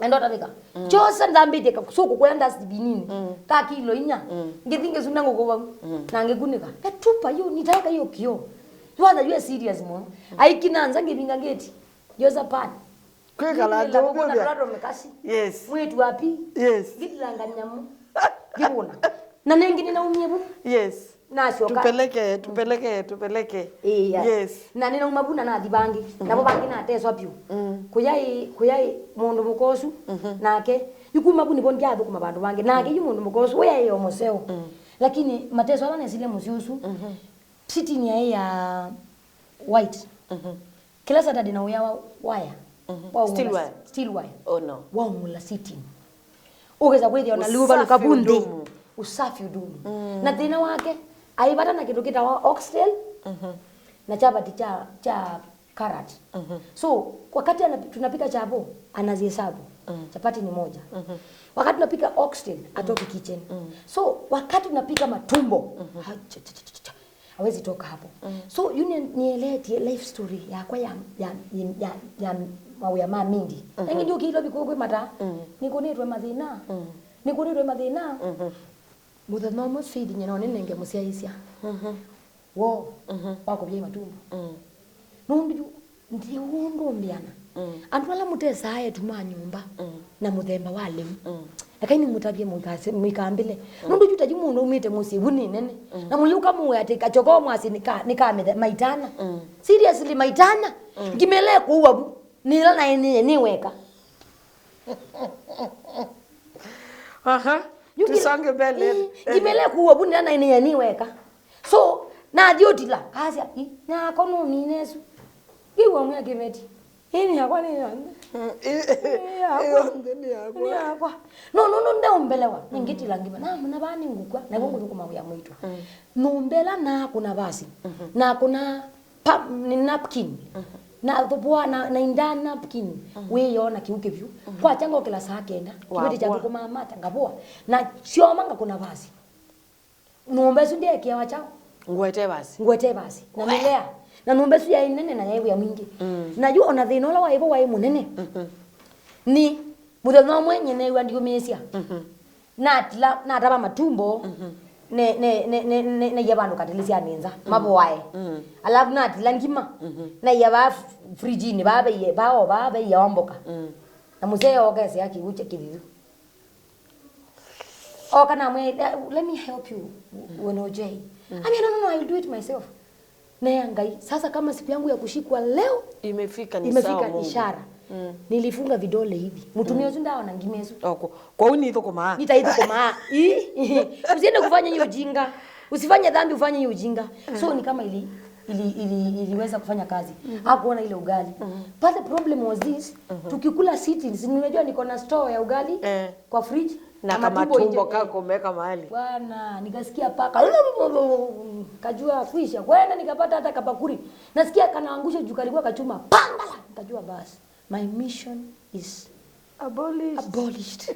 ndo tabika chosa ndambite kusuku kwenda sibinini ka kilo inya ngithinge sunango kwa na ngekunika katupa yo nitaka hiyo kio ywaza yue serious mo aikinanza ngibinga ngeti yoza pani kwekala ndo kwa mekasi yes mwetu wapi yes gitlanganya mu gibona na nengi ninaumie bu yes nashoka tupeleke yes na nina umabuna na dibangi nabo bangi na teswa pyu kuyai mundu mukosu nake yukuma kuni bondi abo kuma bandu bangi nake yumundu mukosu we yo moseo lakini mateso abane zile muziusu city ni ya white kila Saturday na uya wire steel wire oh no wa mula city ugeza kwethia na luba lukabundi usafi udumu na tena wake aibata na kitu kita oxtail na chapati cha carrot so wakati tunapika chapo anazihesabu chapati ni moja wakati tunapika oxtail atoki kitchen so wakati tunapika matumbo hawezi toka hapo so nielete life story ya kwa ya mau ya mamindi ngi ndio kilo bikogwe mata nikonetwe mathina muthano mo feed nyina nenge musiaisia wo wako bia matumbo nundu ndiundu mbiana andu ala mutesa haya tuma nyumba na muthemba wa lemu akaini mutabie mwikambile nundu jutaji mundu umite musi buni nene na muyuka muwe ati kachoko mwasi nika maitana seriously maitana ngimele kuwa bu nila na ni weka tusonge mbele ngimele kuwa bu nila na ni weka so na diotila asia na kono minesu iwa mwa kemeti ini yakwa ni yande yakwa no ndaombelewa ngitila ngima na bani ngukwa na bongo kuma ya mwitu nombela na kuna basi na kuna ni napkin na thobwa na indana napkin we yona kiuke vyu kwa chango kila saa kenda kibeti cha kuma mata ngaboa na chioma ngakuna basi nombe sundie kiawa chao ngwete basi na milea na nombe su ya inene na yaibu ya mwingi najua ona thina la waibo wai munene ni muthenya mwenye ne wa ndio mesia na taba matumbo ne yabantu katilisi aninza mabowae alafu na atilangima na yaba fridge ni babe yawamboka na muzee ogese yake uche kididu kana mwe let me help you OJ I mean no I'll do it myself na yangai sasa kama siku yangu ya kushikwa leo imefika ishara nilifunga vidole hivi mtumie zunda na ngimezo kwa uni hizo koma nitaidho koma usiende kufanya hiyo ujinga usifanye dhambi ufanye hiyo ujinga so ni kama iliweza kufanya kazi hakuona ile ugali but the problem was this tukikula sitins unajua niko na store ya ugali kwa fridge na kama tumbo kako umeweka mahali bwana nikasikia paka kajua kuisha kwenda nikapata hata kapakuri nasikia kanaangusha juu kalikuwa kachuma pangala nikajua basi my mission is abolished.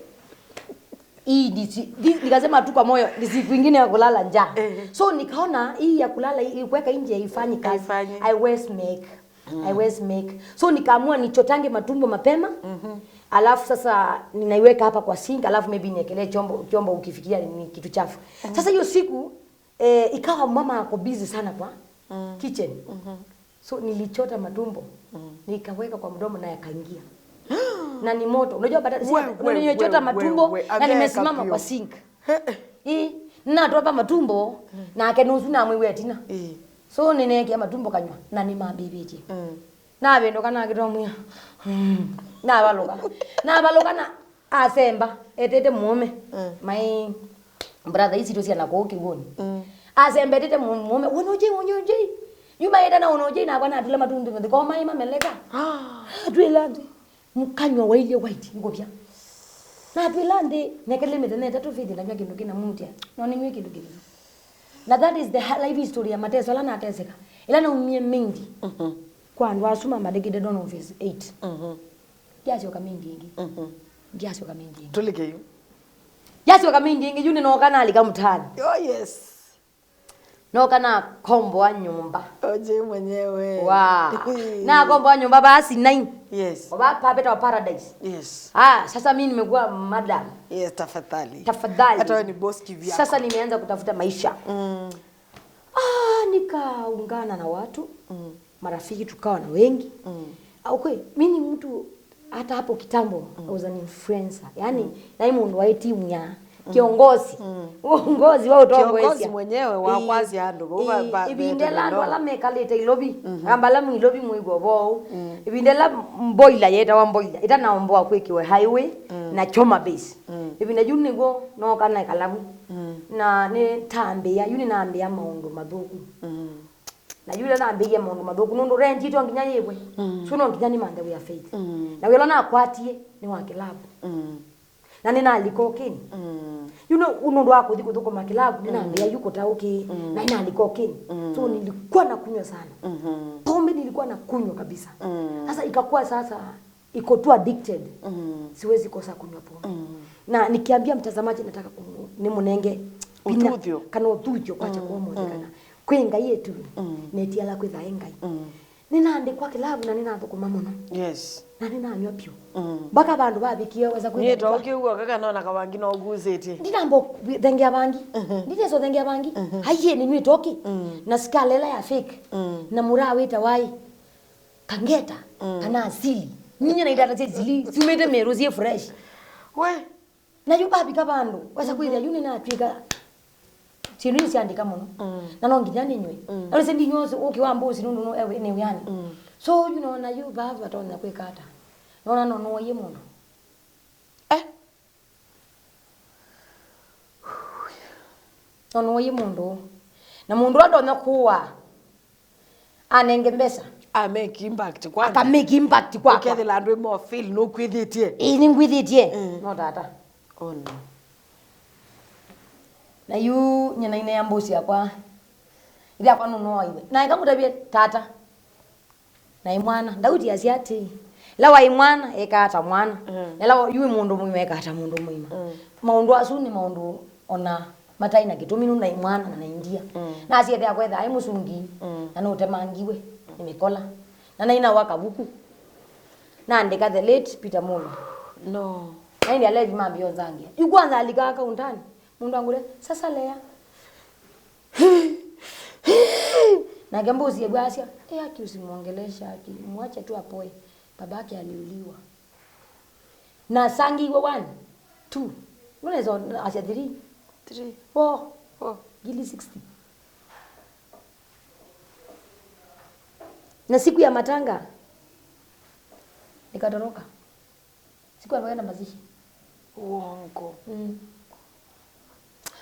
Nikasema tu kwa moyo ni siku nyingine ya kulala njaa. So nikaona hii ya kulala kuweka nje haifanyi kazi. I always make. So nikaamua nichotange matumbo mapema. Alafu sasa ninaiweka hapa kwa sink, alafu maybe niekelee chombo ukifikiria ni kitu chafu. Sasa hiyo siku ikawa mama ako busy sana kwa kitchen. So nilichota matumbo. Nikaweka kwa mdomo na yakaingia. Na ni moto. Unajua baada nilichota matumbo na nimesimama kwa sink. Na topa matumbo na kenusu na mwe wetina. So nineke matumbo kanywa na ni mabibije. Na bendo kana kidomo. Na baloga na asemba etete mume. My brother isi tosi anakoki woni. Asemba etete mume wonoje. Yuma eda na wonoje na bana atula matundu ndiko mai mameleka. Atwelande mukanywa wa ile white ngobya. Na atwelande nekele medene tatu vidi na nywa kindu kina mutia. No ni nywe kindu kina. Na that is the life story ya mateso la na ateseka. Ila na umie mingi. Kwa ndo asuma madegide don office 8. Yasio kamingi ingi. Yasio kamingi ingi. Tulike yu. Yasio kamingi ingi yuni no kana alika mutani. Oh yes. No kana kombo wa nyumba. Oje mwenyewe. Na kombo wa nyumba basi 9. Yes. Oba papeta wa paradise. Yes. Sasa mimi nimekuwa madam. Yes, tafadhali. Hata wewe ni boss kivyako. Sasa nimeanza kutafuta maisha. Nikaungana na watu. Marafiki tukawa na wengi. Okay, mimi ni mtu hata hapo kitambo I was an influencer. Yaani na mimi ndo waiti mnya kiongozi. Uongozi wao tongo kiongozi mwenyewe wa kwazi ando. Ibindela wala mekalete ilobi. Ambala mu ilobi mu igobo. Ibindela mboila yeta wa mboila. Ita naomboa kwekiwe highway na Choma base. Ibinda juni go no kana kalabu. Na ne tambia yuni naambia maundu mabuku. Na yule na ambia maundu mabuku nundu renti to nginya yebwe. Suno nginya ni mande ya faith. Na wela na akwatie ni wa kilabu. Na nina alikokeni. You know unundu wako diko doko makilabu ninaambia yuko tauki na ina alikokeni. So nilikuwa nakunywa sana. Pombe nilikuwa nakunywa kabisa. Sasa ikakuwa sasa iko tu addicted. Siwezi kosa kunywa pombe. Na nikiambia mtazamaji nataka nimunenge utudhyo kana utudhyo kwa chakua moja kana kwenga yetu neti ala kwitha engai ninaande kwa kilabu na ninathukuma muno yes na ninanywa pio baka bandu babikio weza kwitha ni to kiugo kaka nona kabangi no guzete ndinambo thengia bangi nditeso thengia bangi haiye ni toki na skalela ya fake na murawita wai kangeta kana asili ninyi na idata zili simete merozie fresh we na yubabi kabandu weza kwitha yuni na twika Sinu siandika muno. Na no nginya ninywe. Ale sendi nyoso ukiwambo sinundu no ewe ne yani. So you know na you baba batona kwekata. Nona no ye muno. No ye mundo. Na mundu adona kuwa. Anenge mbesa. Make impact kwa. Aka make impact kwa. Okay the land we more feel no kwithitie. Ni ngwithitie. No tata. Oh no. Na yu nyina ine ambusi yakwa ile akwa no iwe na ikamutabie tata na imwana ndauti asiati lawa imwana ekata mwana na lawa yu mundu muime ekata mundu muima maundu asu ni maundu ona mataina kituminu na imwana na india na asiete akwetha ai musungi na no temangiwe nimikola na ina wakabuku na andika the late Peter Molo no na ile alevi mambio zangia yu kwanza alikaka undani mundu angule sasa lea Na gambuzi ya bwasia, aki usimuongelesha, aki mwache tu apoe. Babake aliuliwa. Na sangi wa 1, 2. Unaweza asia 3. 3. 4. Oh. Gili 60. Na siku ya matanga nikatoroka. Siku ambayo na mazishi. Uongo.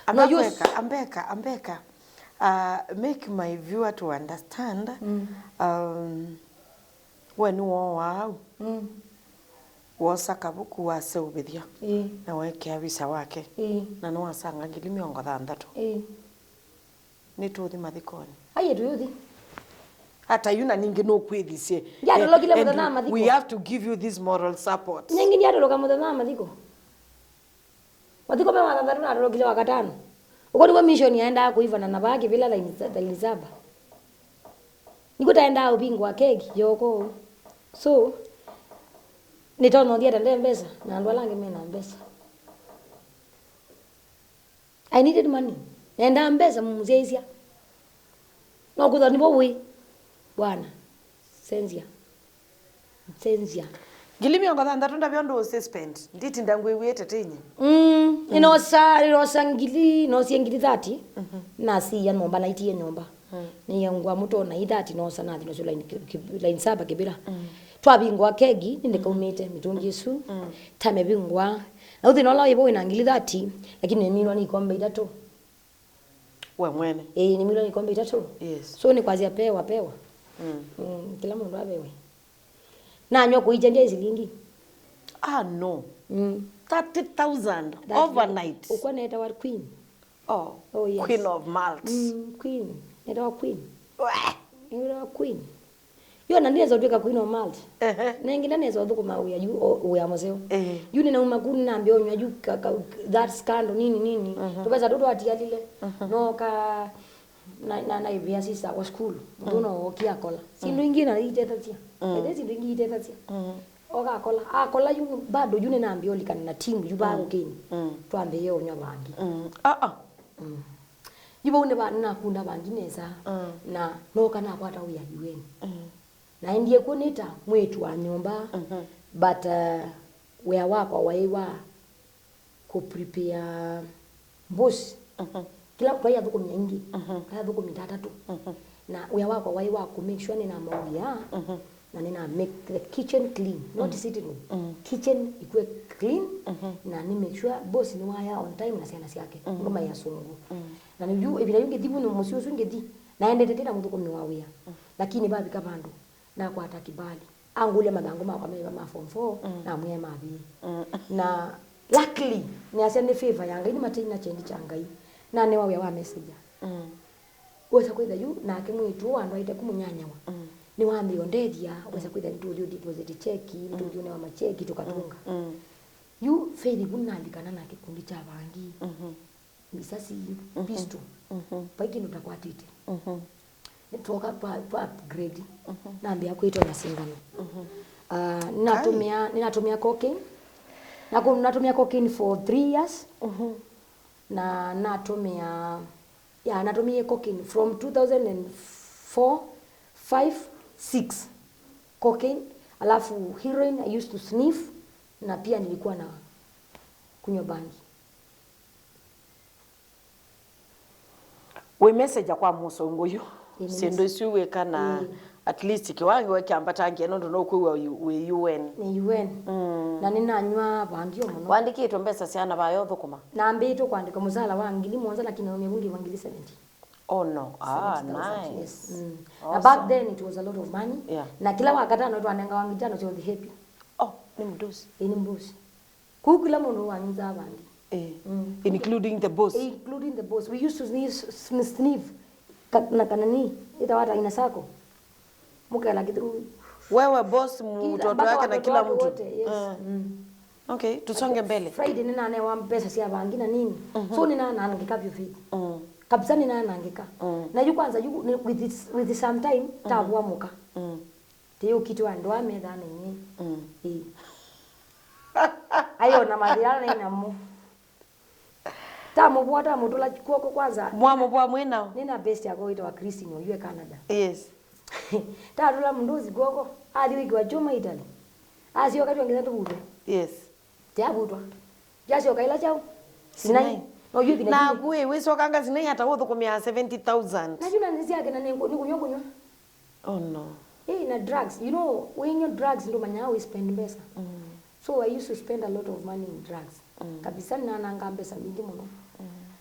Ambeka. Make my viewer to understand when wow. Wosa kabuku wa seubithia. Na weke avisa wake. Na no asanga ngili 60. Ni tuthi mathikoni. Aye tuthi. Hata yuna ningi no kwithisie. Ya lokile muthana mathiko. We have to give you this moral support. Ningi ni adoloka muthana mathiko. Mathiko me wathatharu na adolokile wakatano. Uko ndiko mission yaenda kuivana na baki bila line 7. Niko taenda ubingwa keki yoko. So nitono ndia tende mbesa na ndo lange mimi na mbesa. I needed money. Nenda mbesa mumuzeisia. No kuthoni bowi. Bwana. Senzia. Ngili 60 ndavyo ndo suspend. Nditi ndangwe wete tenye. Inosa ngili 30. Na si ya nomba na itie nomba. Ni yangwa muto na 30 nosa na thino line 7 kibira. Twabingwa kegi ndikaumite mitungi Yesu. Tame bingwa. Na uthino la ibo ina ngili 30 lakini ni nini ikombe 3. We mwene. Ni milioni ikombe 3. Yes. So ni kwazia pewa. Kila mundu abewe. Na nyo kuijendia zilingi. No. 30,000 overnight. Ukwa neta wa queen. Oh yes. Queen of Malta. Queen. Neta wa queen. Neta wa queen. Yo na ndiye zodweka queen of Malta. Na ingine nezo thukuma uya mozeo. Yuni na umakuni na ambio nyaju that scandal nini. Tupeza toto atia lile. No ka na ivia sisa wa school. Ndono okia kola. Sindu ingine itetatia. Sindu ingine itetatia. Oga kola yu bado yune na ambio likana na timu yu ba ukini. Tuambe yo nya bangi. Yibo une ba na kunda bangi neza. Na no kana kwata uya yueni. Na ndiye kunita mwetu wa nyumba. But where wako waiwa ku prepare mbuzi. Kila mtu yathuko mingi. Kaya thuko mitatu. Na where wako waiwa ku make sure nina mauya. Na nina make the kitchen clean, not sitting room. Kitchen ikue clean na ni make sure boss ni waya on time na siana siake. Ngoma ya sungu. Na ni yu ebira yunge dibu no musio sungedi. Na endete tena muthuko ni wawia. Lakini babi kabando na kwa atakibali. Angule magango makwa meba ma form 4 na mwe mabi. Na luckily ni asende favor yanga ni matina chendi changai. Na ne wawia wa messenger. Wesa kwitha yu na akimwitu andu aite kumunyanyawa. Ni wambi ondedia wesa kwitha ntudio deposit cheki ntudio ne wa macheki tukatunga. Yu faith kunandikana na kikundi cha bangi. Misasi pisto. Paiki nutakwatite. Nitoka pa upgrade. Naambia kuitwa na singano. Ninatumia cocaine. Natumia cocaine for 3 years. Na natumia cocaine from 2004, 5, 6 cocaine. Alafu heroin I used to sniff na pia nilikuwa na kunywa bangi. We message kwa musongo yo. Sendo siwe kana at least kiwangi wakiambata ngeno ndo kuwa we UN. Ni UN. Na ninanywa bangi yo muno. Wandikitwe mbesa siana bayo thukuma. Na mbito kwandika muzala wangili mwanza lakini umebungi wangili 70. Oh no. Nice. Yes. Awesome. Back then it was a lot of money. Yeah. Na kila wakati anaitwa anenga wangi tano so the happy. Ni mdusi. Ni mdusi. Kukula mundu wanza bangi. Including the boss. Including the boss. We used to sniff na kanani itawata ina sako. Mukela kitu. Wewe boss mtoto wake na kila mtu. Yes. Okay, tusonge mbele. Friday nina ane wa pesa sia bangi na nini. So nina naangika vyo vipi. Kabisa nina naangika. Na yu kwanza with some time tabu amuka. Tiyo kitu ando amedha nini. Ayo na madhiana ina mu. tamu bwata mutula kuoko kwanza mwamo bwa mwena nina best yako ita wa Christine yue Canada yes tatula munduzi kuoko ali wiki wa Juma Italy asi wakati wangeza tubutwe yes tabutwa jasi okaila chao sinai no yupi na kuwe weso kanga zinai hata wotho kumia 70,000 na juna nisi yake na nengo ni kunywa oh no na drugs you know when you drugs ndo manya we spend pesa so I used to spend a lot of money in drugs kabisa na nanga pesa mingi muno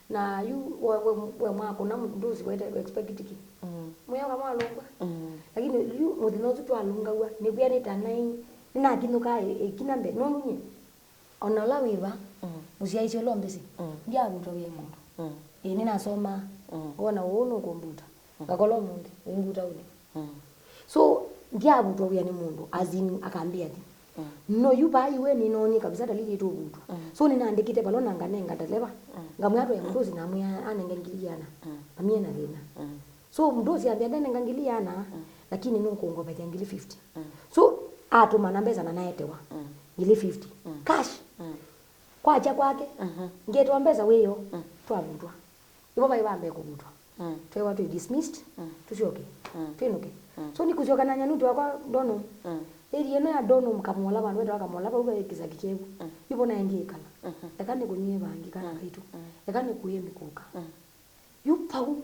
na you we mwako na mnduzi we expect tiki moyo kama alunga lakini you mudino tu alunga wa ni bia ni tanai na kinuka kinambe no munye onala wiva musiaisho lombesi ndia buto we mundu ni nasoma ona uno komputa ngakolo mundu ngumbuta ule so ndia buto we ni mundu azin akambia ati no yuba iwe ni noni kabisa dalili tu buto so ninaandikite balona nganenga daleva ngamwato ya mnduzi na mwa anengangiliana amie na lena so mnduzi ambia ndene ngangiliana lakini nuko ngoba jangili 50 so atuma nambeza na naetewa ngili 50 cash kwacha kwake ngetwa mbeza weyo twabutwa ibo baibambe kubutwa twewa tu dismissed tushoke twenuke so nikuchoka na nyanuti wakwa dono eri eno ya dono mkamola bantu wetu akamola ba ube kiza kichebu ibo na ndiye kala ekane kunye bangi kana kaitu ekane kuye mikuka yupau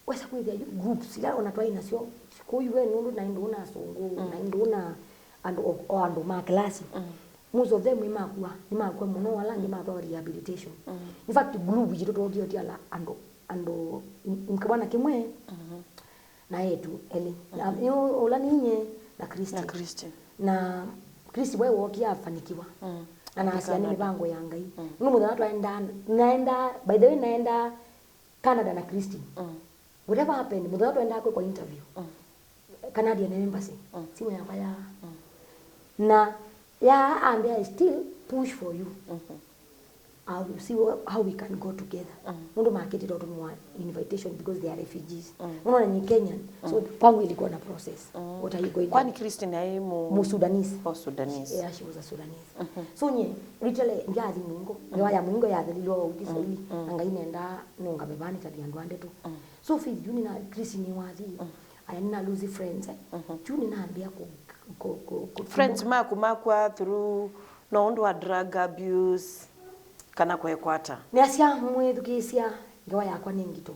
wesa kuya groups ila onatwa inasio kuyu we nundu na nduna songo na nduna ando ma class most of them imakwa muno wala ngimakwa rehabilitation in fact group jito to dio ala ando mkabana kimwe na yetu eli na ola ninye na Kristi na Kristi wewe wokia afanikiwa ana asiani mipango ya ngai numu na naenda by the way naenda Canada na Kristi whatever happened mudho tuenda kwa interview Canadian embassy simu ya baya na yeah, and I still push for you. I will see how we can go together. Mundu market it out more invitation because they are refugees. Unaona ni Kenyan. So kwangu ilikuwa na process. What are you going? Kwani Christine ai mu Sudanese. Oh, Sudanese. Yeah, she was a Sudanese. So nye literally ndiazi mungo. Ngewa ya mungo ya dhalilo ukiswahili. Anga inenda nunga bebani tadi andwande tu. So fi juni na Christine wazi. Ayana lose friends. Juni na ambia ko friends makwa through no ndo drug abuse kana kwekwata ni asia mwe thukisia ngewa yakwa ningito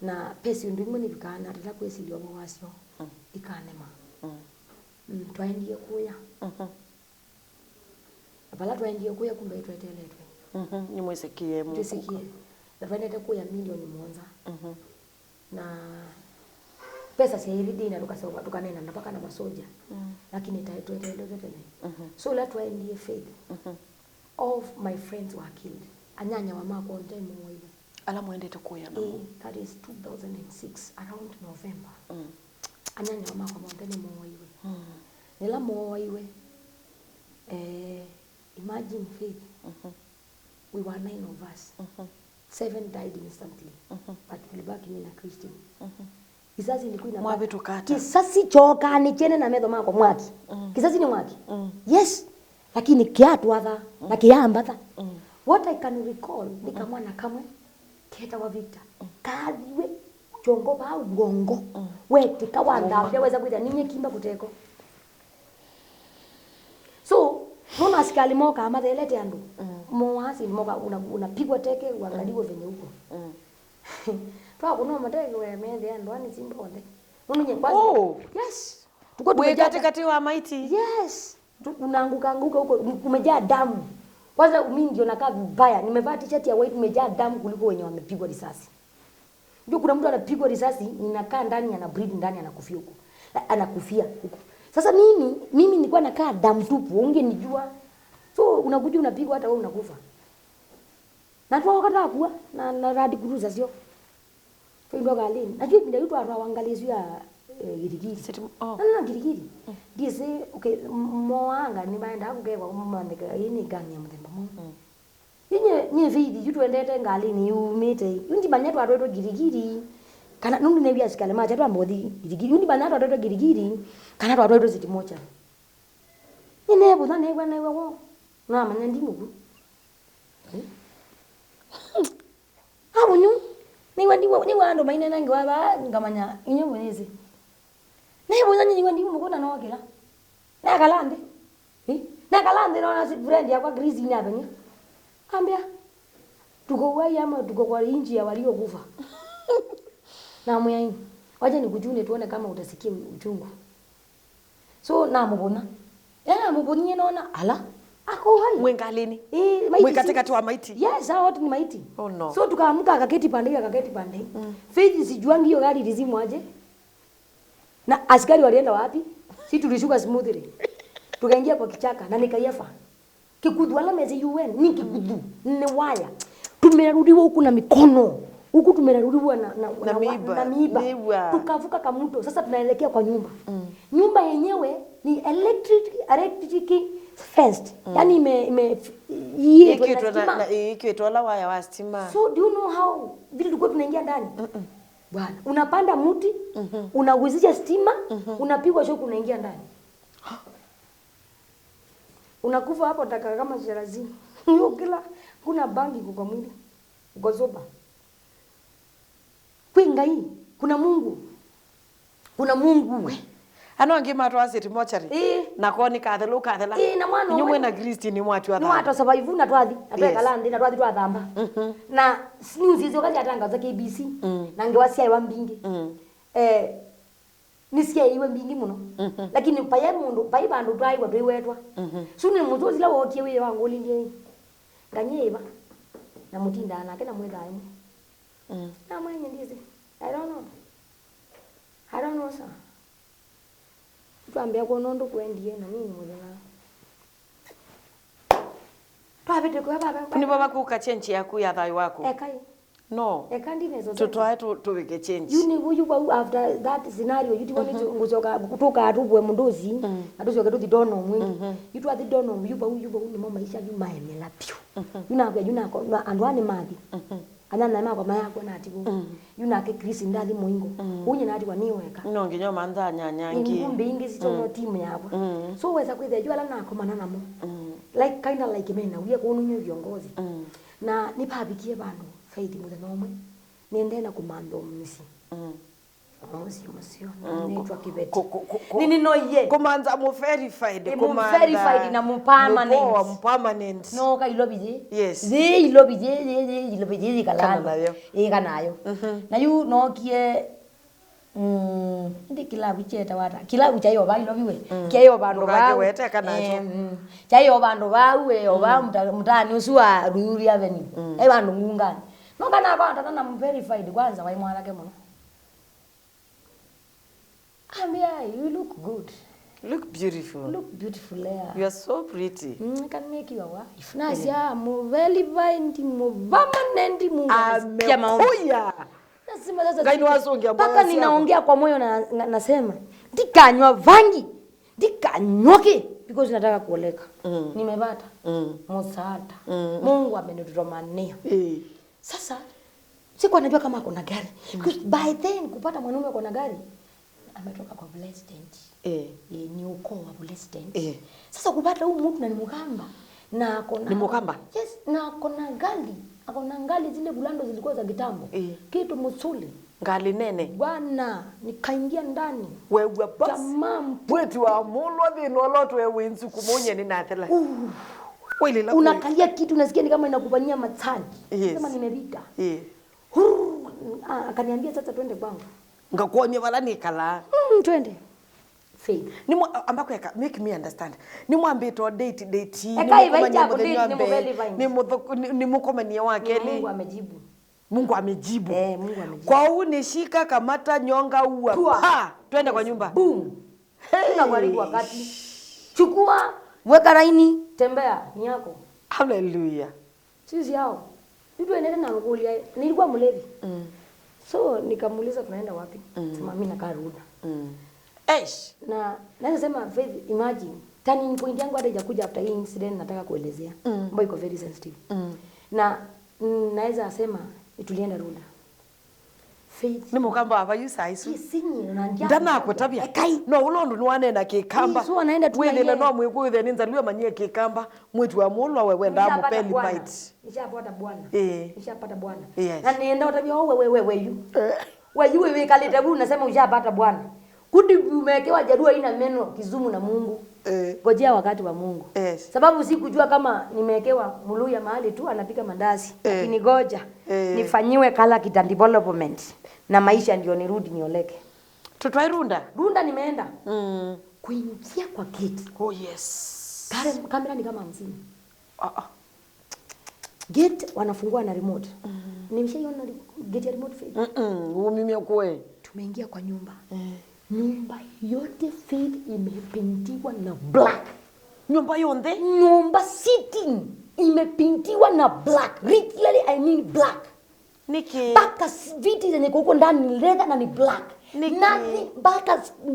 na pesi ndimwe ni bikana rira kwesi lyobo wasio ikanema twaendie kuya abala twaendie kuya kumbe tweteletwe ni mwesekie mu tusikie na twaendete kuya milioni monza na pesa si iridi na tukasema tukanena mpaka na masoja lakini tuendelee so let try and faith of my friends were killed anyanya wa mako on time mwe ala muende tukuya na that is 2006 around November anyanya wa mako on time mwe nila mwe imagine faith we were 9 of us 7 died instantly but we back in a Christian kisasi ilikuwa ina mwabe tukata kisasi choka ni chene na medho mako mwaki kisasi ni mwaki yes lakini kiatu adha na kiambatha what I can recall ni kama na kamwe keta wa Victor kadhiwe chongo ba ugongo wete kawanda yaweza kuita ninye kimba kuteko so mona askali moka amathelete andu moasi moka unapigwa teke uangaliwe venye huko Fa kuno mateke we mende ando ani simba onde. Munye kwanza. Yes. Tuko kati wa maiti. Yes. Unaanguka huko kumejaa damu. Kwanza mimi ndio nakaa vibaya. Nimevaa t-shirt ya white imejaa damu kuliko wenye wamepigwa risasi. Ndio kuna mtu anapigwa risasi ninakaa ndani ana bleed ndani anakufia huko. Anakufia huko. Sasa mimi nilikuwa nakaa damu tupu ungenijua. So unakuja unapigwa hata wewe unakufa. Na tu wakati kuwa na radi kuruza sio. Ndo galini. Najua bila yutu arawangalezi ya girigiri. Na girigiri. Dice okay moanga ni baenda kugewa umandika ini ganya mthemba mo. Nye vidi yutu endete galini umete. Yundi banyato arodo girigiri. Kana nundu nebi asikale macha tu ambodi girigiri. Yundi banyato arodo girigiri. Kana arodo ziti mocha. Ni nebo na nebo na wo. Na manya ndimugu. Abunyu ni wando maine nangi waba ngamanya inyo mwenezi. Na yebo nyanyi ngwandi mukona no wakila. Na kalande. Na kalande no si friend yakwa Greece ni abenya. Ambia tuko wai ama tuko kwa inji ya waliokufa. Na mwenye waje nikujune tuone kama utasikia uchungu. So na mubona. Mubonye naona ala ako hai. Mwengalini. Maiti. Katikati wa maiti. Yes, hao watu ni maiti. Oh no. So tukaamka akaketi pande. Faith sijuangi hiyo gari lizimu aje. Na askari walienda wapi? Si tulishuka smoothly. Tukaingia kwa kichaka na nikayefa. Kikudu wala mezi UN ni kikudu. Ni waya. Tumerudiwa huku na mikono. Huku tumerudiwa na miiba. Tukavuka kamuto. Sasa tunaelekea kwa nyumba. Nyumba yenyewe ni electric fenced. Yani ikiitwa la waya wa stima. So do you know how vile tulikuwa tunaingia ndani? Bwana, unapanda mti, unaguzisha stima, unapigwa shock unaingia ndani. Unakufa hapo taka kama sharazini. Kila kuna bangi kwa mwili. Uko zoba. Kwinga hii kuna Mungu. Kuna Mungu we. Ano ngima twasiti mochari. Na koni kathelo kathela. Na mwana nyumwe na Kristi ni mwatu wa thamba. Ni watu survive na twathi. Ateka landi na twathi twathamba. Na news hizo kazi atangaza KBC. Na ngewasia iwa mbingi. Nisikia iwe mbingi muno. Lakini paye mundu paye bandu twaiwa twiwetwa. Suni muzozi la wotie we wangu lindie. Nganyeva. Na mutinda nake na mwetha imwe. Na mwenye ndizi. I don't know sir. Tuambia kwa nondo kuendie na nini mwana. Twabete kwa baba. Ni baba kuka change yaku ya thai wako. Ekai. No. Ekandi nezo. Tutwae tuweke change. You ni after that scenario you want to nguzoka kutoka atubwe mundozi. Atuzoke tuthi dono mwingi. You athi dono yuba ni mama isha yuma emela pio. Yuna ko andwane magi. Anana mako mayako na atibu. Yuna ke Chris ndali muingo. Unye na ati waniweka. No nginyo mandha nyanyangi. Ngumbe ingi sitono timu yako. So weza kwithe jwala na komana namo. Like kind of like mena uye ko nunyo viongozi. Na nipabikie bandu Faith muthenya umwe. Niende na kumando misi. Musio. Naitwa Kibeti. Nini no ye. Kumanza mu verified. Mu verified na mu permanent. Mu permanent. No ka ilobije. Yes. Ilobije kalana. Kanayo. Na yu no kie ndi kilabu cheta wata. Kilabu cha yoba ilobiwe. Kia yoba ndo ba. Wete kanacho. Cha yoba ndo ba we oba mtani usua Ruri Avenue. Bandu ngungani. No kana ba tata na mu verified kwanza wa imwana ke muno. Ambia, you look good. Look beautiful. Look beautiful there. You are so pretty. Can make you a wife. Nasia, mu verified, mu permanent, mu amekuya. Nasema sasa. Gaini wasongea moyo. Paka ninaongea kwa moyo na nasema, ndikanywa vangi, ndikanywoke because nataka kuoleka. Nimepata. Msaada. Mungu amenitutomania. Sasa sikuwa najua kama kuna gari. Because by then kupata mwanaume kuna gari ametoka kwa president. Ni ukoo wa president. Sasa kupata huyu mtu na ni Mukamba na akona. Ni Mukamba? Yes, na akona ngali. Akona ngali zile bulando zilikuwa za kitambo. Kitu musuli. Ngali nene. Bwana, nikaingia ndani. Wewe basi. Jamaa wetu wa mulwa dhino loto wewe nsuku monye ni nathela. Wele la. Unakalia kitu unasikia ni kama inakufanyia matani. Kama nimepita. Akaniambia sasa twende kwangu. Ngakuonye wala nikala. Twende. Faith. Ni ambako yaka make me understand. Ni mwambe to date ni mukomania wake ni Mungu amejibu. Mungu amejibu. Mungu amejibu. Kwa unishika kamata nyonga uwa. Pa, twende kwa nyumba. Boom. Unagwaribu wakati. Chukua, weka laini, tembea ni yako. Hallelujah. Sisi hao. Ndio endelea na ngulia. Nilikuwa mlevi. So nikamuuliza tunaenda wapi? Sema mimi nakaa Ruda. Na naweza sema Faith, imagine turning point yangu hata haijakuja after hii incident nataka kuelezea. Ambayo iko very sensitive. Na naweza sema tulienda Ruda. Faith. Ni mukamba aba yusa isu. Kisinyi unandia. Ndana akutabia. No ulondu nwane na kikamba. Yesu anaenda tu. Wele no mwikuithe ninza liwe manyie kikamba. Mwetu wa mulwa wewe nda mupeli bite. Nishapata bwana. Nishapata bwana. Yes. Na nienda utabia wewe yu. Wewe kaleta bu unasema ushapata bwana. Kudi umewekewa jadua ina meno Kizumu na Mungu. Ngojea wakati wa Mungu. Yes. Sababu sikujua kama nimewekewa Muluya mahali tu anapika mandazi. Lakini goja nifanyiwe kala kita development na maisha ndio nirudi nioleke. Tutwairunda. Runda nimeenda. Kuingia kwa gate. Oh yes. Kamera ni kama 50. Gate wanafungua na remote. Nimeshaiona gate ya remote Faith. Mimi kwe. Tumeingia kwa nyumba. Nyumba yote Faith imepintiwa na black. Nyumba yonde? Nyumba sitting imepintiwa na black. Literally I mean black. Niki. Baka viti zenye huko ndani ni leather na ni black. Nothing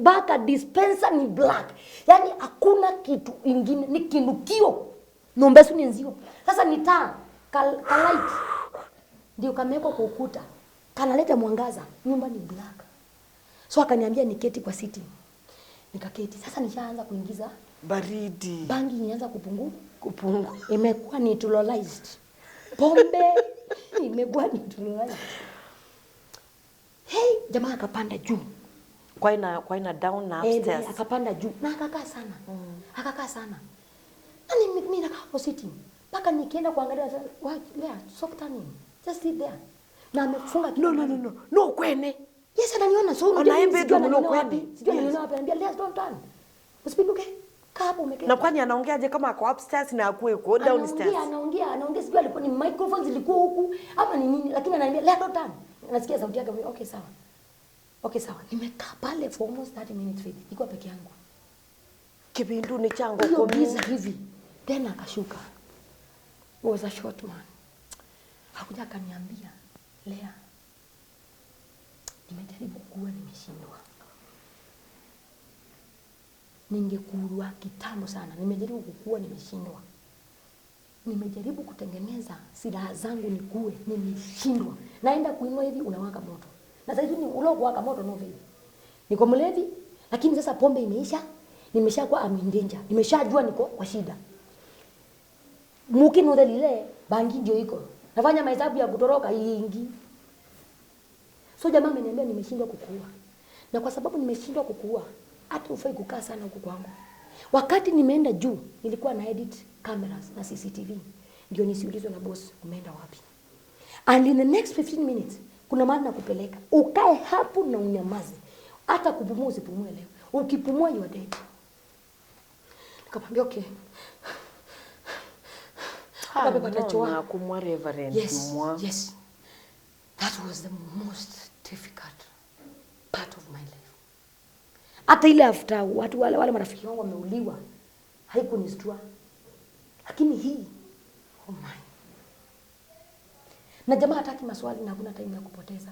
baka dispenser ni black. Yani hakuna kitu ingine, ni kinukio. Nombesu ni nzio. Sasa ni taa light. Ndio kameko kwa ukuta. Kanaleta mwangaza. Nyumba ni black. So akaniambia niketi kwa sitting. Nikaketi. Sasa nishaanza kuingiza baridi. Bangi inaanza kupungua. Imekuwa neutralized. Pombe imekuwa neutralized. Hey, jamaa akapanda juu. Kwa ina down na upstairs. Akapanda juu. Na akakaa sana. Akakaa sana. Na mimi nakaa kwa sitting. Paka nikienda kuangalia there, stop turning. Just sit there. Na amefunga kitu. No kwene. Yes, ananiona so unaembe tu no kwene. Sijui ananiona wapi, anambia let's don't turn. Usipinduke. Kaa hapo umeketi. Na kwani anaongeaje kama ako upstairs na akue kwa downstairs? Anaongea sijui alikuwa ni microphones zilikuwa huku ama ni nini, lakini ananiambia let's don't turn. Nasikia sauti yake, okay sawa. Okay sawa. Nimekaa pale for almost 30 minutes Faith. Nilikuwa peke yangu. Kibindu ni chango kwa giza hivi. Tena akashuka. Was a short man. Hakuja akaniambia, Lea, nimejaribu kuwa nimeshindwa. Ningekuwa kitambo sana. Nimejaribu kukua nimeshindwa. Nimejaribu kutengeneza silaha zangu nikue nimeshindwa. Naenda kuinua hivi unawaka moto. Na sasa hivi ni ulokuwaka moto no vile. Niko mlevi lakini sasa pombe imeisha. Nimeshakuwa I'm in danger. Nimeshajua niko kwa shida. Mukinu lile bangi ndio iko. Nafanya mahesabu ya kutoroka ingi. So jamaa ameniambia nimeshindwa kukua. Na kwa sababu nimeshindwa kukua, hata ufai kukaa sana huko kwangu. Wakati nimeenda juu, nilikuwa na edit cameras na CCTV. Ndio nisiulizwe na boss umeenda wapi. And in the next 15 minutes, kuna mahali nakupeleka. Ukae hapo na unyamaze. Hata kupumua usipumue leo. Ukipumua you are dead. Nikamwambia okay. Na kumwa reverend mwa. Yes. That was the most difficult part of my life. Hata ile after watu wale marafiki wangu wameuliwa haikunistua. Lakini hii oh my. Na jamaa hataki maswali na hakuna time ya kupoteza.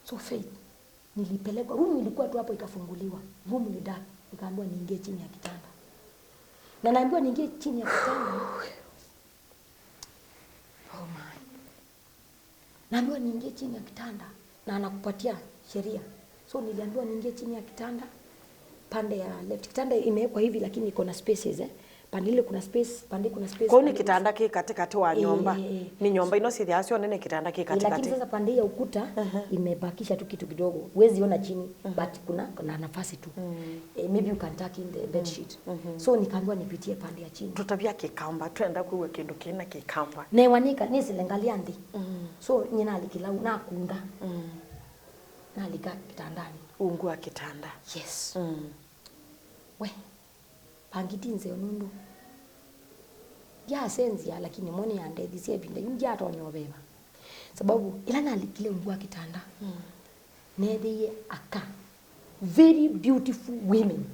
So Faith nilipelekwa room ilikuwa tu hapo ikafunguliwa. Room ni dark. Nikaambiwa niingie chini ya kitanda. Na naambiwa niingie chini ya kitanda. Oh my. Naambiwa niingie chini ya kitanda na anakupatia sheria. So niliambiwa niingie chini ya kitanda pande ya left. Kitanda imewekwa hivi lakini iko na spaces Pande ile kuna space, pande kuna space. Kwa ni kitanda kile katikati wa nyumba. Ni nyumba ino si asio nene kitanda kile katikati. Lakini sasa pande ya ukuta imebakisha tu kitu kidogo. Huwezi ona chini but kuna nafasi tu. Maybe you can tuck in the bed sheet. So nikaambiwa nipitie pande ya chini. Tutabia kikamba, tuenda kuwe kindu kina kikamba. Ne wanika nisilengalia ndi. So nyina alikilau na kunda. Na alika kitandani. Ungua kitanda. Yes. We. Pangiti nze onundu. Ya senzia lakini mwone ya ndezi siya binda yungia atonyo beba. Sababu ilana alikile ungua kitanda. Nede aka. Very beautiful women.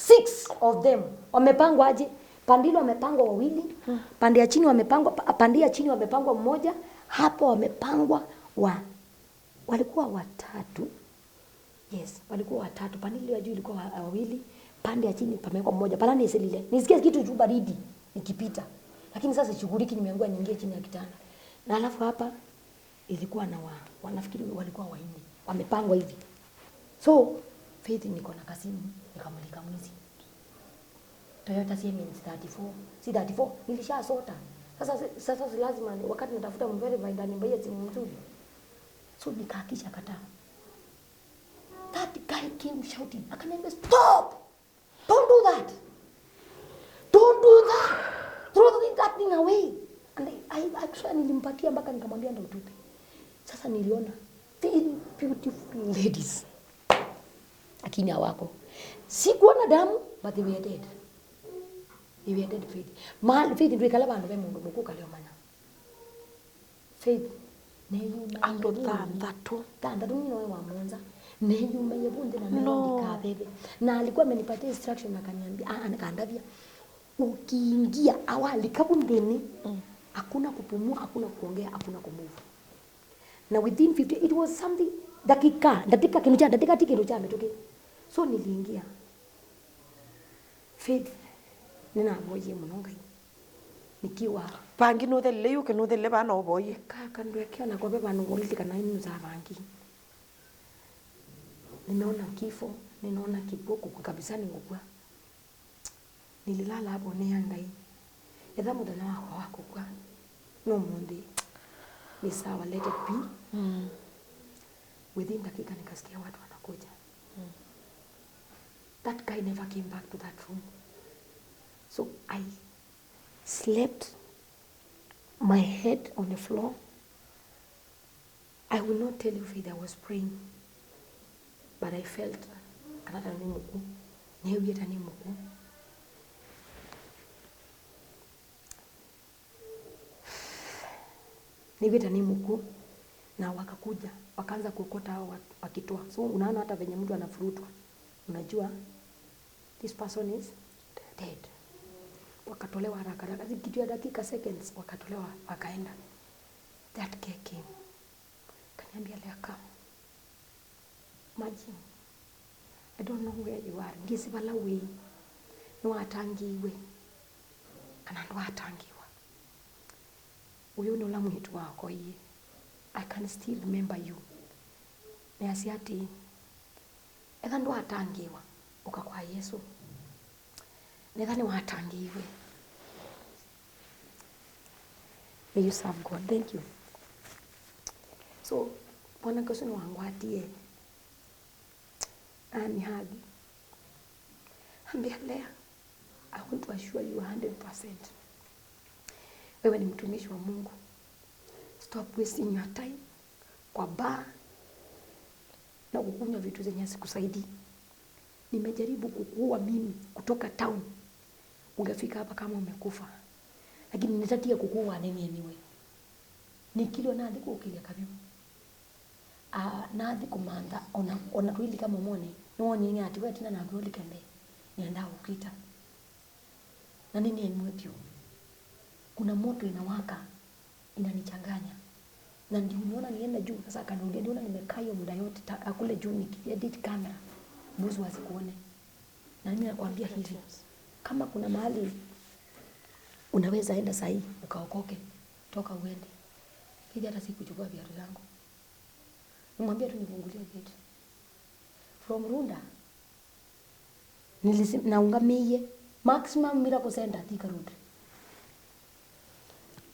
6 of them. Wamepangwa aje? Pandilo wamepangwa wawili. Pande ya chini wamepangwa, pande ya chini wamepangwa mmoja. Hapo wamepangwa walikuwa watatu. Yes, walikuwa watatu. Pandilo ya juu ilikuwa wawili. Pande ya chini pamewekwa mmoja. Palani eselile. Nisikia kitu juu baridi nikipita. Lakini sasa shughuliki nimeambiwa niingie chini ya kitanda. Na alafu hapa ilikuwa na wanafikiri walikuwa waini wamepangwa hivi. So Faith niko na kasimu nikamulika mwizi. Toyota Siemens 34 si 34 nilishasota. Sasa lazima wakati natafuta mverify ndani mbaya simu nzuri. So nikahakisha kataa. That guy came shouting. Akaniambia stop. Don't do that. Don't do that. Throw that thing away. And I actually nilimpatia mpaka nikamwambia ndo utupe. Sasa niliona very beautiful ladies. Lakini hawako. Sikuona damu but they were dead. They were dead Faith. Mahali Faith ndio ikala bantu bemundu mukuka leo mana. Faith neyuma ando thandatu nino wa mwanza neyuma yebunde na mimi kabebe na alikuwa amenipatia instruction akaniambia nikaandavia ukiingia awali kabundeni hakuna kupumua hakuna kuongea hakuna kumove na within 50 it was something dakika kitu cha ametoke so niliingia Faith nina moje mnongai nikiwa bangi no the leyo ke no the leba no boye kaka ndwekea na kwa baba ngoliti kana inu za bangi nimeona kifo ninaona kiboko kabisa ningukua nililala hapo ni angai edha muda wako kwa no mundi ni sawa let it be within dakika nikasikia watu wanakuja that guy never came back to that room so I slept my head on the floor. I will not tell you Faith I was praying, but I felt another nimuku, neweta nimuku. Neweta nimuku na wakakuja, wakaanza kuokota hao wakitoa. So unaona hata venye mtu anafurutwa. Unajua this person is dead. Wakatolewa haraka kitu ya dakika seconds wakatolewa wakaenda. That guy came kaniambia leo come imagine I don't know where you are ngisi bala we no atangiwe kana ndo atangiwa uyu no lamu yetu wako iye I can still remember you na asiati eka ndo atangiwa ukakwa Yesu nethani watangiwe. May you serve God. Thank you. So, Bwana Yesu ni wangu atie. Ani hagi. Ambia lea. I want to assure you 100%. Wewe ni mtumishi wa Mungu. Stop wasting your time kwa bar na kukunywa vitu zenye sikusaidii. Nimejaribu kukuua mimi kutoka town. Ungefika hapa kama umekufa. Lakini nitatia kukuua nini anyway. Nikilo na ndiko ukilia kabibu. Na ndiko manda ona twili kama muone. No nyinyi ati wewe tena na goli kembe. Nienda ukita. Na nini enmwetio. Kuna moto inawaka inanichanganya. Na ndio unaona nienda juu sasa akanulia ndio nimekaa hiyo muda yote akule juu nikiedit camera. Mbuzi wasikuone. Na mimi nakwambia hivi. Kama kuna mahali unaweza enda sahi ukaokoke toka uende. Hivi hata sikuchukua viatu zangu. Nimwambia tu nifungulie gate. From Runda. Naungamie maximum miracle center Thika Road.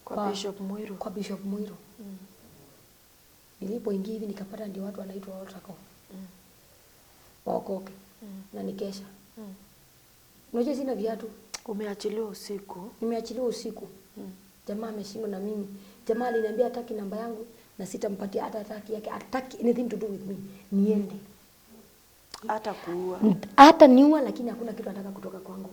Kwa Bishop Muiru. Kwa Bishop Muiru. Nilipoingia hivi nikapata ndio watu wanaitwa altar call. Waokoke. Na nikesha. Unajua sina viatu. Umeachiliwa usiku. Nimeachiliwa usiku. Jamaa ameshindwa na mimi. Jamaa aliniambia hataki namba yangu na sitampatia hata hataki yake. Hataki anything to do with me. Niende. Hata kuua. Hata niua lakini hakuna kitu anataka kutoka kwangu.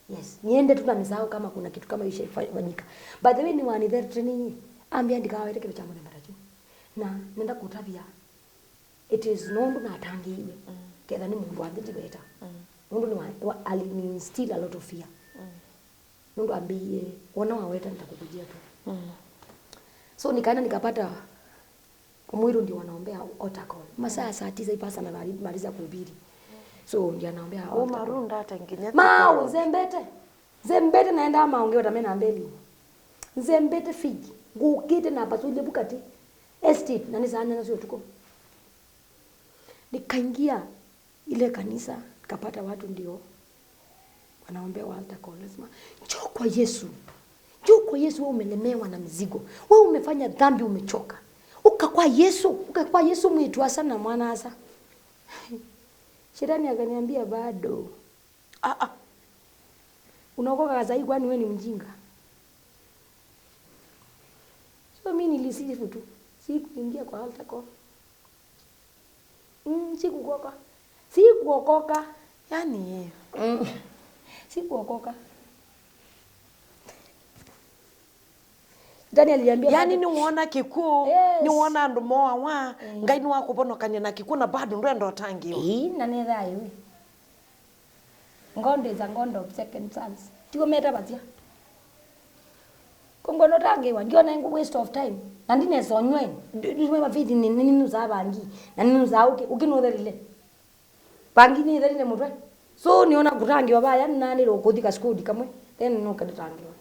Yes. Niende tu na nisahau kama kuna kitu kama hiyo ishafanyika. By the way ni wani there training. Ambia ndikawa ile kitu changu na maraju. Na nenda kutabia. It is nondu na atangiwe. Kedha ni mundu andithi beta. Mundu ni alini-instill a lot of fear. Mundu ambie wana waweta nitakukujia tu. So nikaenda nikapata Muiru ndio wanaombea altar call. Masaa saa 9 ipasa na maliza kuhubiri. So ndio anaombea altar call. Marunda hata ngine. Mau zembete. Zembete naenda maongeo tamena mbeli. Zembete fiji. Ngukite na pasule bukati. estate na nisanya nazo tuko. Nikaingia ile kanisa, nikapata watu ndio wanaombea altar call. Nasema, njoo kwa Yesu. Njoo kwa Yesu, wewe umelemewa na mizigo. Wewe umefanya dhambi, umechoka. Ukakwa Yesu muitwa sana mwana asa. Shetani akaniambia bado. Unaokoka kazai kwani wewe ni mjinga? So mimi nilisifu tu. Sikuingia kwa altar call. Sikuokoka. Yani sikuokoka. Ndani aliambia yani ni uona kiku, yes. Ni uona andu moa wa ngai ni wakubonokania na kiku na bado ndwenda utangiwa. Na ne thayo. Ngondo is a ngondo of second chance. Tiko meta batia. Kongono tangiwa ndio na waste of time. Na ndine sonywe. Ndime mafiti ni nini uzabangi. Na nini uzauke ukinothelile. Bangi ni thelile mutwe. So niona kutangiwa baya nani ro kuthika skudi kamwe. Then no kadatangiwa.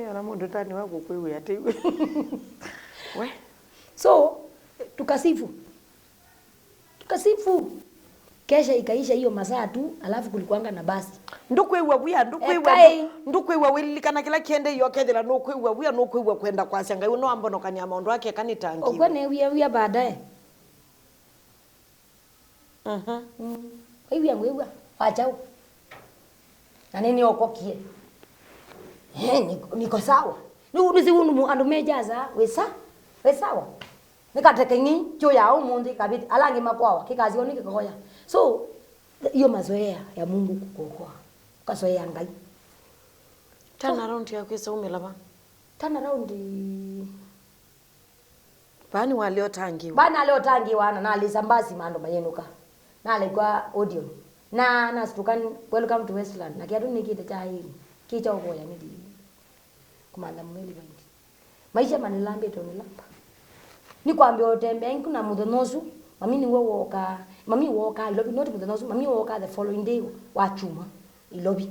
Ana mundu tani wako kwewe atiwe. We. So tukasifu. Kesha ikaisha hiyo masaa tu, alafu kulikuanga na basi. Ndukwewa wililikana kila kiende hiyo kethela nukwewa kwenda kwa sia ngai no ambonokania maundu ake kanitangi. Okwane wia baadaye. Wewe achao. Na nini okokie? Niko sawa. Nuzi unu andu mejaza we sawa. Nikatekengi cho yao mundi kabiti alangi makwawa kikazi oni kikoya. So hiyo mazoea ya Mungu kukokoa. Kazoea ngai. Turn around ya kwesa umelaba. Turn around. Bani waliotangiwa. Bana aliotangiwa na alisambazi mando mayenuka. Na alikuwa audio. Na stukan welcome to Westland. Na kiatu nikite cha hili. Kicha ukoya nidi. Kumanda mweli bandi. Maisha manilambe to nilamba. Ni kwambia utembea kuna muthenosu mami woka ilobi not muthenosu mami woka the following day wa chuma ilobi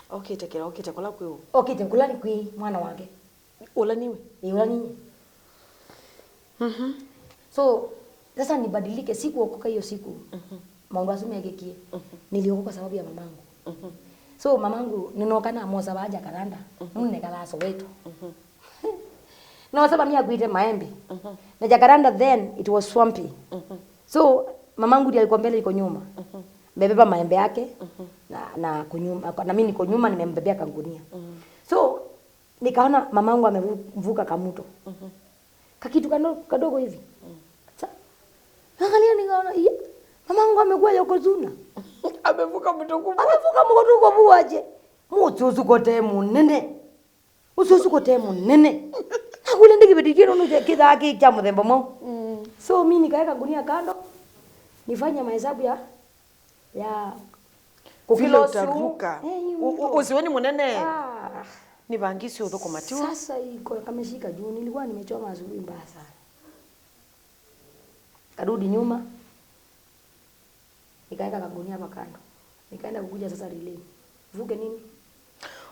okitekola kwiwo okitekola ni kwi mwana wake ulaniwe so sasa nibadilike siku okoka hiyo siku maundu asumi yagekie niliokoka sababu ya mamangu so mamangu ninokana moza baja karanda nune kalaso wetu no sababu mimi akuite maembe na Jacaranda then it was swampy so mamangu ndiye alikuwa mbele iko nyuma mbebeba maembe yake na kunyuma na mimi niko nyuma nimembebea kangunia so nikaona mamangu amevuka kamuto kakitu kadogo hivi angalia nikaona mamangu amekuwa Yokozuna amevuka mto kubwa buaje mutu kote munene ususu kote munene akule ndikibidikiro nuje kidaki cha muthembo mo so mimi nikaeka gunia kando nifanye mahesabu ya kufilotaruka usiweni munene ni bangisi udoko matiwa sasa iko kameshika juu nilikuwa nimechoma asubuhi mbaya sana karudi nyuma nikaeka kagunia hapa kando nikaenda kukuja sasa relay vuke nini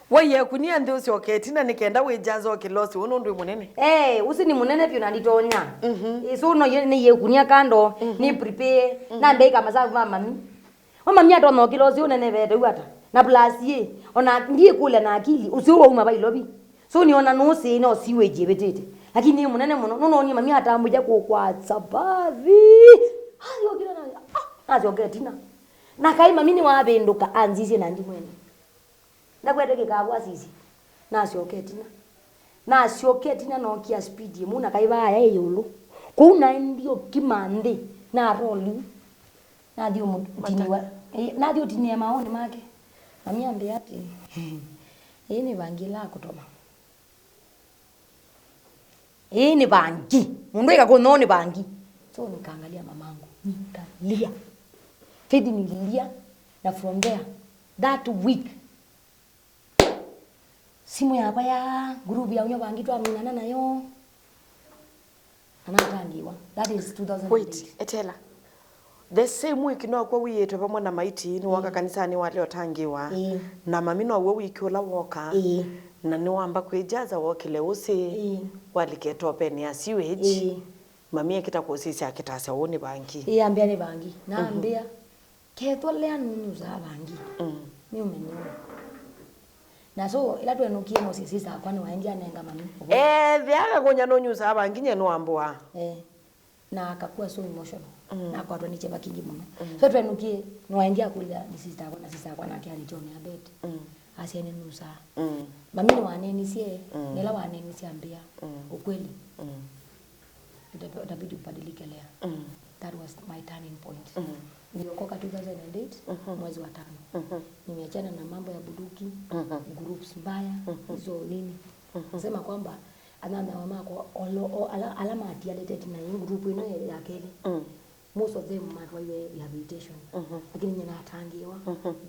waye kunia ndio sioketina nikaenda wejazo kilosi uno ndio munene usi ni munene pio nanditonya so no ye kunia kando ni prepare na ndeka masafu mami ato no kilosi unene vete uata na plus ye ona ndiye kule na akili usiwo uma bailobi so niona no si no siwe jebetete lakini munene muno no ni mami atambuja kwa sabavi hayo kila na azogetina na kai mami ni wabenduka anzize nandi mwene ndakwete kikabwa sisi na sioketina no kia speed muna kaibaya yulu kuna ndio kimande na roli na ndio mutiniwa na ndio tinia maoni make mami ambe ati ni bangi la kutoma ni bangi mundu ikakuno ni bangi so nikaangalia mamangu nikalia fedi nililia na from there that week simu yapa ya group ya unyo bangi twaminana nayo anatangiwa that is 2008 wait etela the same week no kwa wiyetwe pamwe na maiti ni waka kanisani wale otangiwa na mami no we wiki ola woka na ni wamba kwijaza wokile usi waliketwa peni ya sewage mamia kita kusisi akitasa woni bangi ambia ni bangi na ambia ketwa lea nuza bangi ni umenyewe na so ila twenukie mo sisi sa kwani waendia nenga mami thiaga kunya no nyuza bangi nye no ambwa na akakuwa so emotional na kwa ndo nicheba kingi muno so twenukie no waendia kulia sisi ta na sisi kwa na kiali joni abet asiene nusa mami ni waneni sie nela waneni si ambia ukweli itabidi ubadilike lea that was my turning point niliokoka 2008 mwezi wa 5 nimeachana na mambo ya buduki groups mbaya hizo nini nasema kwamba ana mama kwa alama atialete na hii group ino ya kele most of them might were rehabilitation lakini nyina atangiwa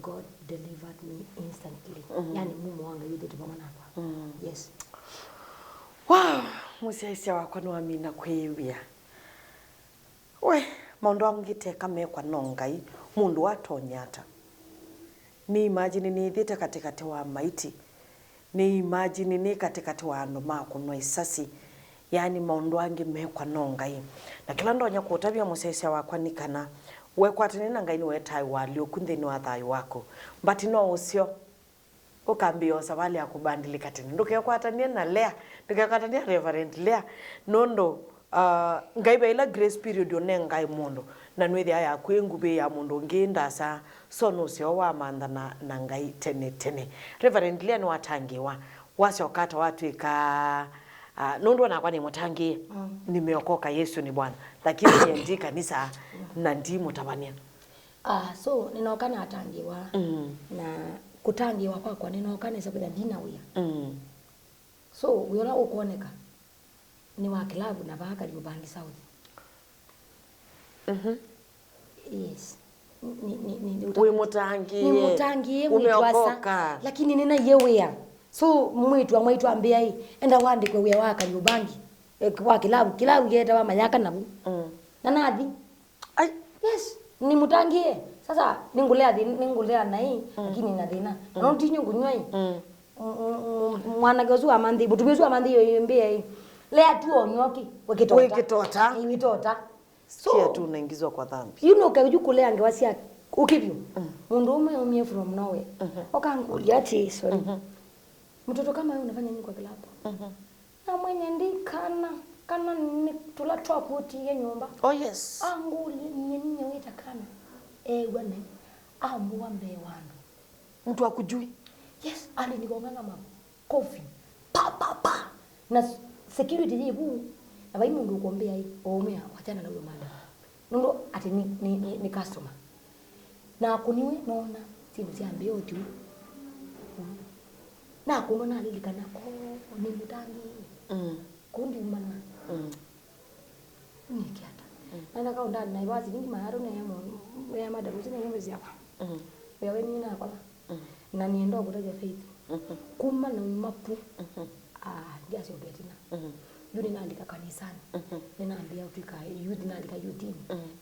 God delivered me instantly yani mumu wanga yude tupamana hapa yes wow musiaisia wakwa no amina kwewia we maundu angiteka mekwa nongai mundu watonyata ni imagine ni thite katikati wa maiti ni imagine ni katikati wa andu makunwa isasi yani maundu angi mekwa nongai na kila ndonya kutabia musiaisia wakwa ni kana we kwatene na ngai ni wetai walio kunthini wa thayo wako but no usio ukambio sabali akubandilika tena nduke kwatania na lea nduke kwatania reverend lea nondo ngaiba ila grace period one ngai mundu na nwethi aya kwengube ya mundu nginda sa so no sio wa manda na ngai tene reverend lea no atangiwa wasio kata watu ika nondo na kwa ni mutangi nimeokoka Yesu ni Bwana lakini yendi kanisa na ndi mutabania so ninaokana atangiwa na kutangiwa kwa ninaokana sababu ndina wia so wiona ukuoneka ni wa klabu na baka Liubangi South yes we mutangi ni mutangi umeokoka lakini nina yewea so mwitu ambia hii enda wandikwe wia wa Liubangi kwa kilabu geta wa manyaka nabu na nathi ai yes ni mutangie sasa ningulea na hii lakini na thina no tinyo kunywai mwana gozu amandi butubezu amandi yo mbia hii lea tu onyoki wikitota iwitota so tu unaingizwa kwa dhambi you know kajukulea ngewasia ukivyo mundu umie from nowhere okangulia ati sorry mtoto kama wewe unafanya nini kwa kilabu na mwenye ndikana kana ni tulatwa kuti ya nyumba oh yes anguli nyenye wita kana bwana ambuwa mbe wandu mtu akujui yes ali nigonganga makofi pa na security yebu na bai mundu ukombea hii omea wachana na huyo mada nundo ati ni customer na kuniwe naona simu siambio tu na kuona alilikana ni mutangi kundi mana nikiata na kaunda na iwazi ningi maharo na ya mada muzina nyembe hapa wewe ni na kwa na nienda kutaja faith kuma na mapu ndia sio betina yule naandika kanisani ninaambia utika youth naandika youth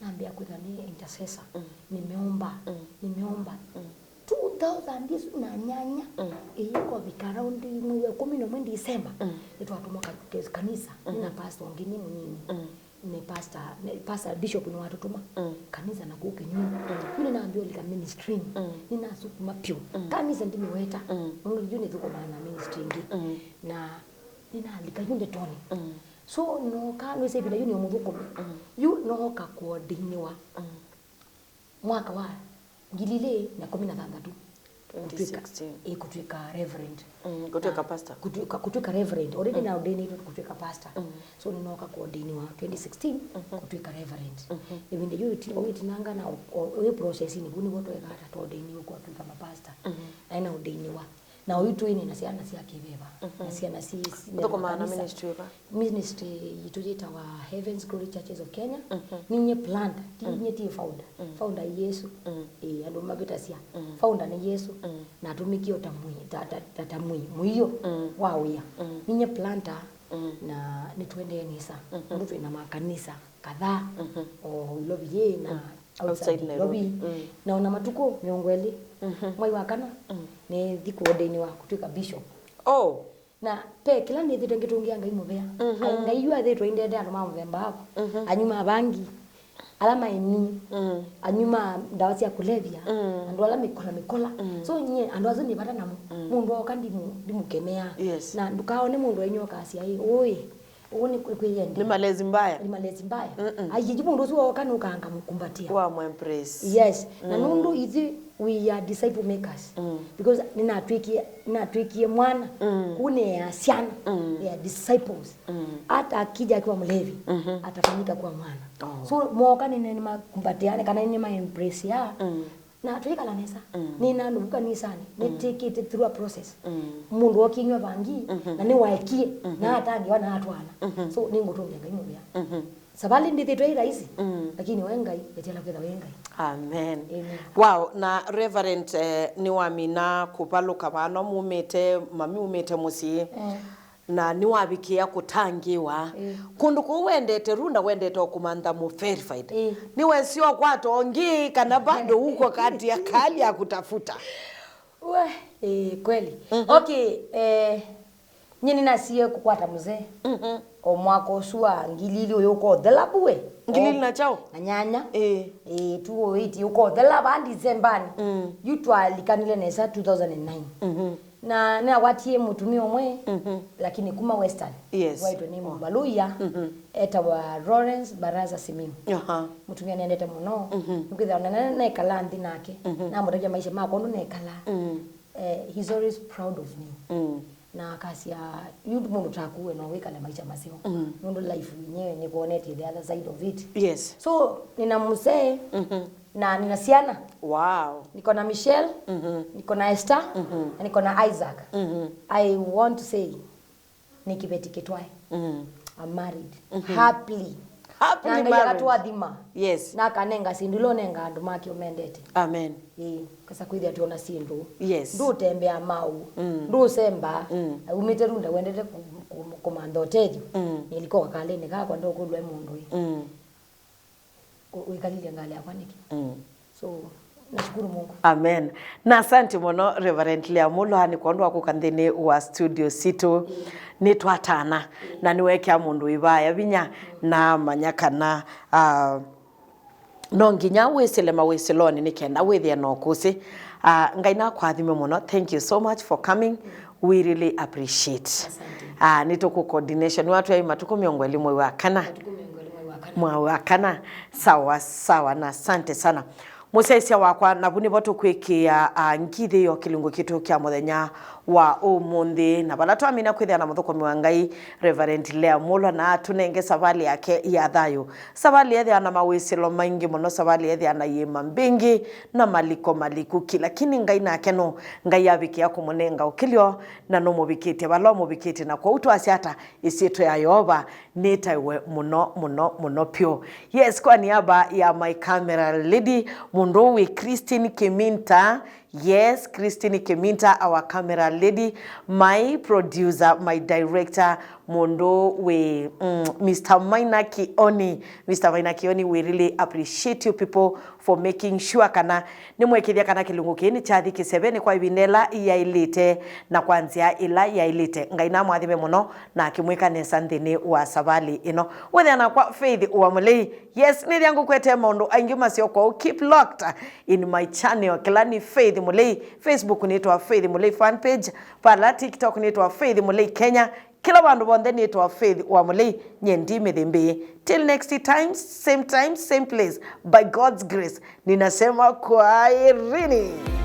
naambia kwa ni intercessor nimeomba 2000 ndizo na nyanya iko vikaraundi mwezi 11 Disemba nitwatumwa kanisa nina pastor ngini munini ni pastor bishop ni watu tuma kanisa na kuke nyuma yule naambia lika ministry nina suku mapyo kanisa ndimeweta unajua ni tuko maana ministry ngi na nina alika yunde toni so no ka no se bila yuni omuthuko yu no ka kuodiniwa mwaka wa ngilile na 16 2016 kutuika reverend kutuika pastor kutuika reverend already now ordained kutuika pastor so ninoka kuordiniwa 2016 kutuika reverend even the youth owitinanga na we process ni kuni woto ekata to ordainiwa kwa kutuika pastor na ordainiwa na oyitu ini nasiana sia kibeba nasiana si kutoka maana ministry yitujita wa Heaven's Glory Churches of Kenya ninye plant tinye ti founder Yesu ando mabeta sia founder ni Yesu na tumikio tamui muiyo wawia ninye planta na nitwende nisa ndio tuna makanisa kadhaa lobi na outside Nairobi na una matuko miongweli mwai wakana ni thiku odeni wa kutuika bishop Oh. Na pe kila ni thito ngitungia ngai mubea ngai yu athito indende andu ma muthemba hapo anyuma bangi alama eni anyuma ndawa cia kulevya andu ala mikola so nye andu azu ni bata na mundu okandi ndimukemea na ndukaone mundu enyoka acia oi uone kwiyende ni malezi mbaya ayiji mundu ucio okana ukanga mukumbatia wa embrace yes na nundu ithi we are disciple makers because ninatwikie mwana kune ya siana they are disciples hata akija akiwa mlevi atafanyika kuwa mwana so moka ni makumbatiane kana ni ma embrace ya na tuikala nesa nina nduka ni sana ni take it through a process mundu okinywa bangi na ni waekie na hata angiwana atwana so ningo tonga ngai mubya sabali ndithi twai rahisi lakini wengai yetela kwetha wengai. Amen. Wow, na Reverend ni wamina kubaluka bano mumete mami umete musi na ni wabikia kutangiwa kundu kuwendete runda wendete okumanda mu verified ni wesio kwatongi kana bado huko kati ya kali ya kutafuta we kweli okay nyini nasie kukwata mzee omwaka osua ngilili uko thelabuwe ngilili na chao na nyanya tuo iti uko thelaba December yutwalikanile nesa 2009 na watie mutumia omwe lakini kuma western waitwa ni Mbaluya eta wa Lawrence Baraza Simimu mutumia nendete muno ukitha na kalandi nake na mutaja maisha mako ndo nekala he's always proud of me na kasi ya yudu mundu takuwe no wikale maisha masio mundu life yenyewe ni kuonete the other side of it so nina mzee na nina siana niko na Michelle niko na Esther na niko na Isaac I want to say nikibeti kitwae I'm married happily married adhima na kanenga sindulo nenga andu maki omendete amen kasa kwithia tuona sindu ndu tembea mau ndu semba umite runda wendete kumanda hotejo nilikoka kalene kakwa ndo kulwe mundu wikalilia ngale akwaniki so nashukuru Mungu. Amen. Na asante muno Reverend Lea Mulwani kwa ndu akukanthini wa studio situ ni twatana na niweke mundu ibaya binya na manyakana no nginya wisile mawisiloni nikenda withia no kusi ngaina kwathime muno. Thank you so much for coming. We really appreciate. Nituku coordination watu ya matuko miongweli mwe wa kana sawa na asante sana musesia wakwa na buni boto kwikia ngithe yo kilungu kitu kya muthenya wa umundi na bala twamina kwithia na muthoko miwangai Reverend Lea Mulwa na tunenge savali yake ya thayo savali yethia na mawisilo maingi muno savali yethia na yema mbingi na maliku lakini ngai nake no ngai abikia kumunenga ukilio na no mubikite balo mubikite na kwa utu asiata isito ya Yehova nitaiwe muno pio. Yes, kwa niaba ya my camera lady mundu we Christine Kiminta. Yes, Christine Kiminta, our camera lady, my producer, my director, Mondo, we, Mr. Maina Kioni. Mr. Maina Kioni, we really appreciate you people for making sure kana nimwekidia kana kilungu kini chathi kisebeni kwa ibinela ya ilite na kwanzia ila ya ilite ngaina mwathime muno na kimweka nesanthini wa savali ino wethe na kwa Faith Uamulei. Yes, nili yangu kwete mondo aingiuma sio kwa keep locked in my channel Kilani Faith Mulei. Facebook nitwa Faith Mulei fan page, pala TikTok nitwa Faith Mulei Kenya. Kila bandu bonde nitwa Faith Uamulei nyendi medembe. Till next time, same place, by God's grace. Ninasema kwa irini.